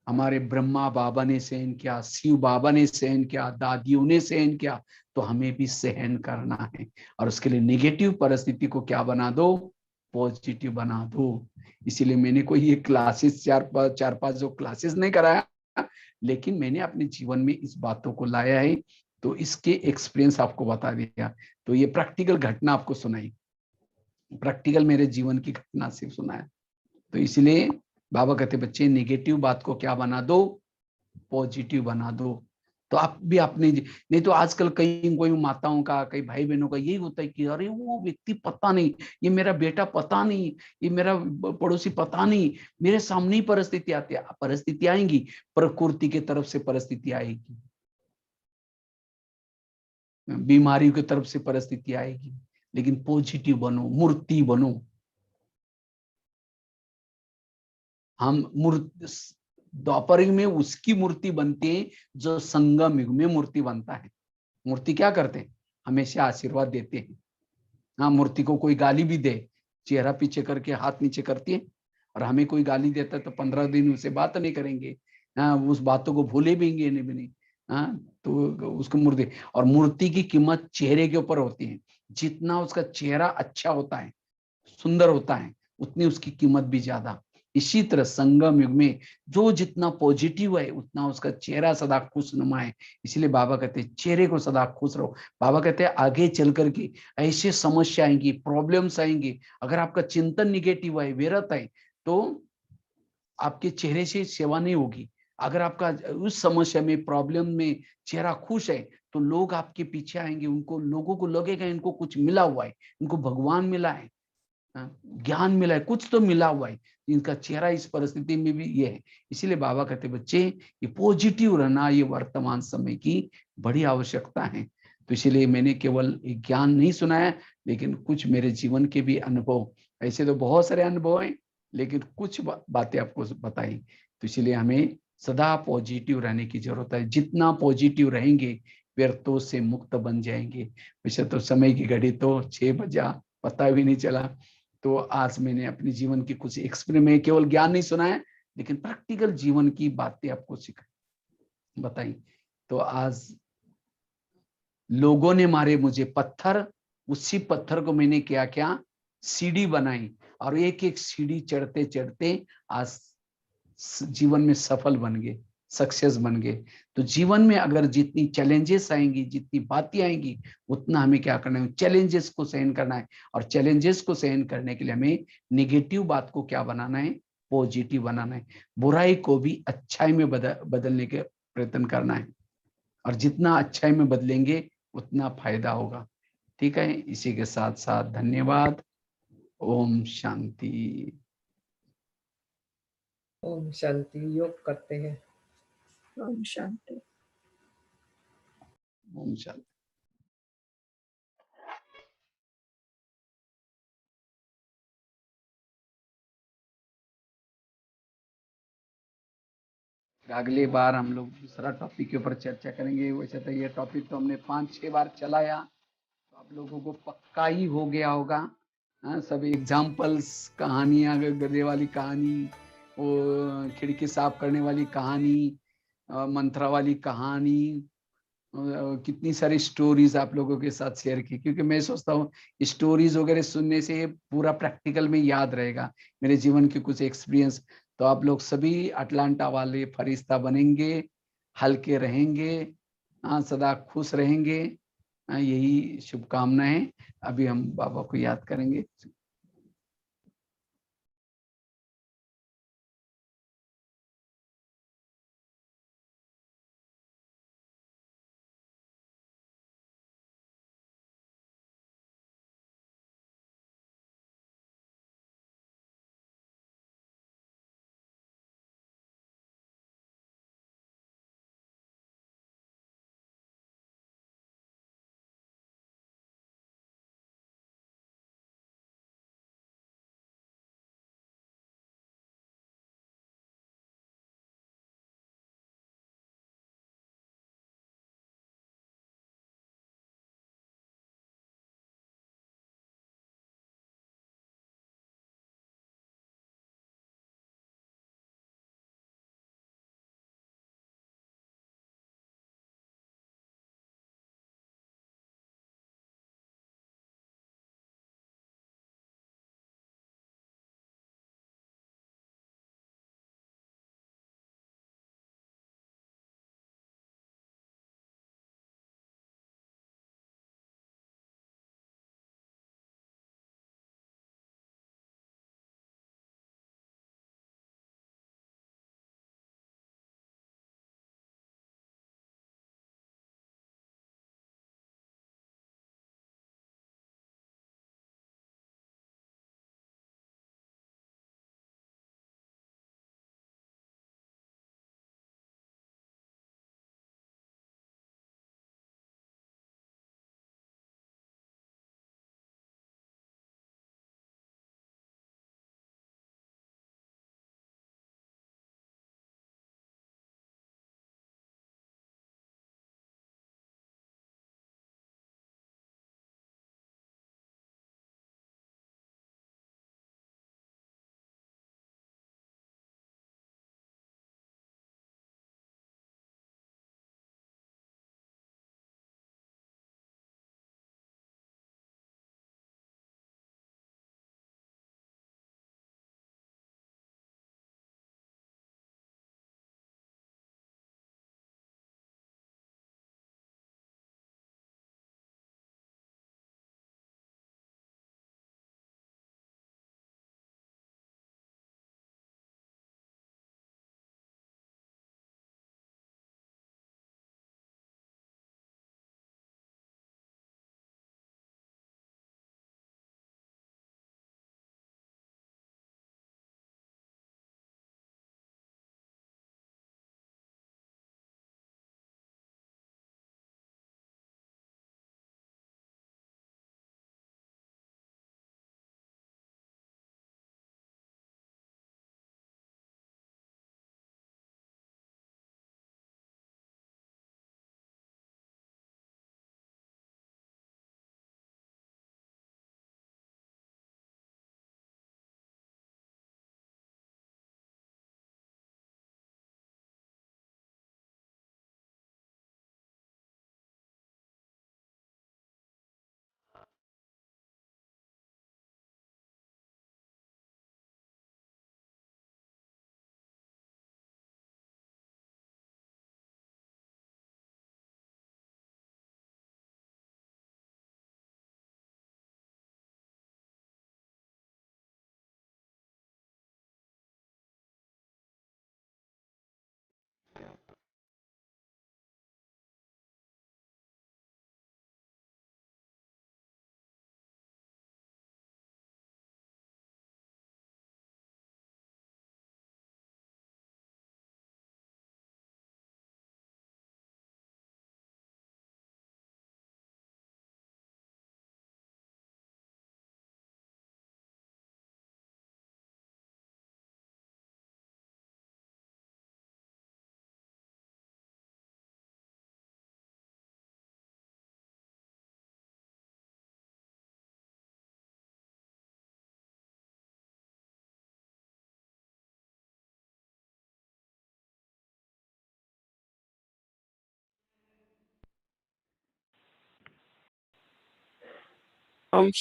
हमारे ब्रह्मा बाबा ने सहन किया, शिव बाबा ने सहन किया, दादियों ने सहन किया, तो हमें भी सहन करना है। और उसके लिए नेगेटिव परिस्थिति को क्या बना दो, पॉजिटिव बना दो। इसीलिए मैंने कोई ये क्लासेस चार पांच जो क्लासेस नहीं कराया, लेकिन मैंने अपने जीवन में इस बातों को लाया है। तो इसके एक्सपीरियंस आपको बता दिया, तो ये प्रैक्टिकल घटना आपको सुनाई, प्रैक्टिकल मेरे जीवन की घटना से सुनाया। तो इसलिए बाबा कहते बच्चे नेगेटिव बात को क्या बना दो, पॉजिटिव बना दो। तो आप भी अपने, नहीं तो आजकल कई कोई माताओं का, कई भाई बहनों का यही होता है कि अरे वो व्यक्ति पता नहीं, ये मेरा बेटा पता नहीं, ये मेरा पड़ोसी पता नहीं, मेरे सामने ही परिस्थिति आती है। परिस्थिति आएंगी, प्रकृति की तरफ से परिस्थिति आएगी, बीमारी की तरफ से परिस्थिति आएगी, लेकिन पॉजिटिव बनो, मूर्ति बनो। हम मूर्ति द्वापर युग में उसकी मूर्ति बनती है जो संगम युग में मूर्ति बनता है। मूर्ति क्या करते हैं? हमेशा आशीर्वाद देते हैं। हाँ, मूर्ति को कोई गाली भी दे, चेहरा पीछे करके हाथ नीचे करती है, और हमें कोई गाली देता है तो 15 दिन उससे बात नहीं करेंगे। हाँ, उस बातों को भूले भी नहीं भी। हाँ, तो उसको मूर्ति, और मूर्ति की कीमत चेहरे के ऊपर होती है। जितना उसका चेहरा अच्छा होता है, सुंदर होता है, उतनी उसकी कीमत भी ज्यादा। इसी तरह संगम युग में जो जितना पॉजिटिव है, उतना उसका चेहरा सदा खुशनुमा है। इसलिए बाबा कहते हैं चेहरे को सदा खुश रहो। बाबा कहते हैं आगे चल करके ऐसे समस्या आएंगी, प्रॉब्लम्स आएंगी, अगर आपका चिंतन निगेटिव है, विरत है, तो आपके चेहरे से सेवा नहीं होगी। अगर आपका उस समस्या में, प्रॉब्लम में चेहरा खुश है, तो लोग आपके पीछे आएंगे, उनको, लोगों को लगेगा इनको कुछ मिला हुआ है, इनको भगवान मिला है, ज्ञान मिला है, कुछ तो मिला हुआ है। इनका चेहरा इस परिस्थिति में भी ये है। इसीलिए बाबा कहते बच्चे, ये पॉजिटिव रहना, ये वर्तमान समय की बड़ी आवश्यकता है। तो इसीलिए मैंने केवल एक ज्ञान नहीं सुनाया, लेकिन कुछ मेरे जीवन के भी अनुभव, ऐसे तो बहुत सारे अनुभव हैं, लेकिन कुछ बातें आपको बताई। तो इसलिए हमें सदा पॉजिटिव रहने की जरूरत है। जितना पॉजिटिव रहेंगे, व्यर्थों से मुक्त बन जाएंगे। वैसे तो समय की घड़ी तो 6 बजा, पता भी नहीं चला। तो आज मैंने अपने जीवन की कुछ एक्सपेरिमेंट, केवल ज्ञान नहीं सुना है, लेकिन प्रैक्टिकल जीवन की बातें आपको सिखाई, बताई। तो आज लोगों ने मारे मुझे पत्थर, उसी पत्थर को मैंने क्या क्या सीढ़ी बनाई, और एक एक सीढ़ी चढ़ते चढ़ते आज जीवन में सफल बन गए, सक्सेस बन गए। तो जीवन में अगर जितनी चैलेंजेस आएंगी, जितनी बातें आएंगी, उतना हमें क्या करना है? चैलेंजेस को सहन करना है। और चैलेंजेस को सहन करने के लिए हमें निगेटिव बात को क्या बनाना है? पॉजिटिव बनाना है। बुराई को भी अच्छाई में बदलने के प्रयत्न करना है। और जितना अच्छाई में बदलेंगे, उतना फायदा होगा। ठीक है, इसी के साथ साथ धन्यवाद। ओम शांति। ओम शांति। योग करते हैं। ओम शांति। ओम शांति। अगली बार हम लोग दूसरा टॉपिक के ऊपर चर्चा करेंगे। वैसे तो ये टॉपिक तो हमने 5-6 बार चलाया, तो आप लोगों को पक्का ही हो गया होगा। हाँ, सब एग्जाम्पल्स, कहानियां, गधे वाली कहानी, वो खिड़की साफ करने वाली कहानी, मंत्रा वाली कहानी, कितनी सारी स्टोरीज आप लोगों के साथ शेयर की। क्योंकि मैं सोचता हूँ स्टोरीज वगैरह सुनने से पूरा प्रैक्टिकल में याद रहेगा, मेरे जीवन के कुछ एक्सपीरियंस। तो आप लोग सभी अटलांटा वाले फरिश्ता बनेंगे, हल्के रहेंगे, हाँ, सदा खुश रहेंगे। हाँ, यही शुभकामनाएं। अभी हम बाबा को याद करेंगे। ओम शांति।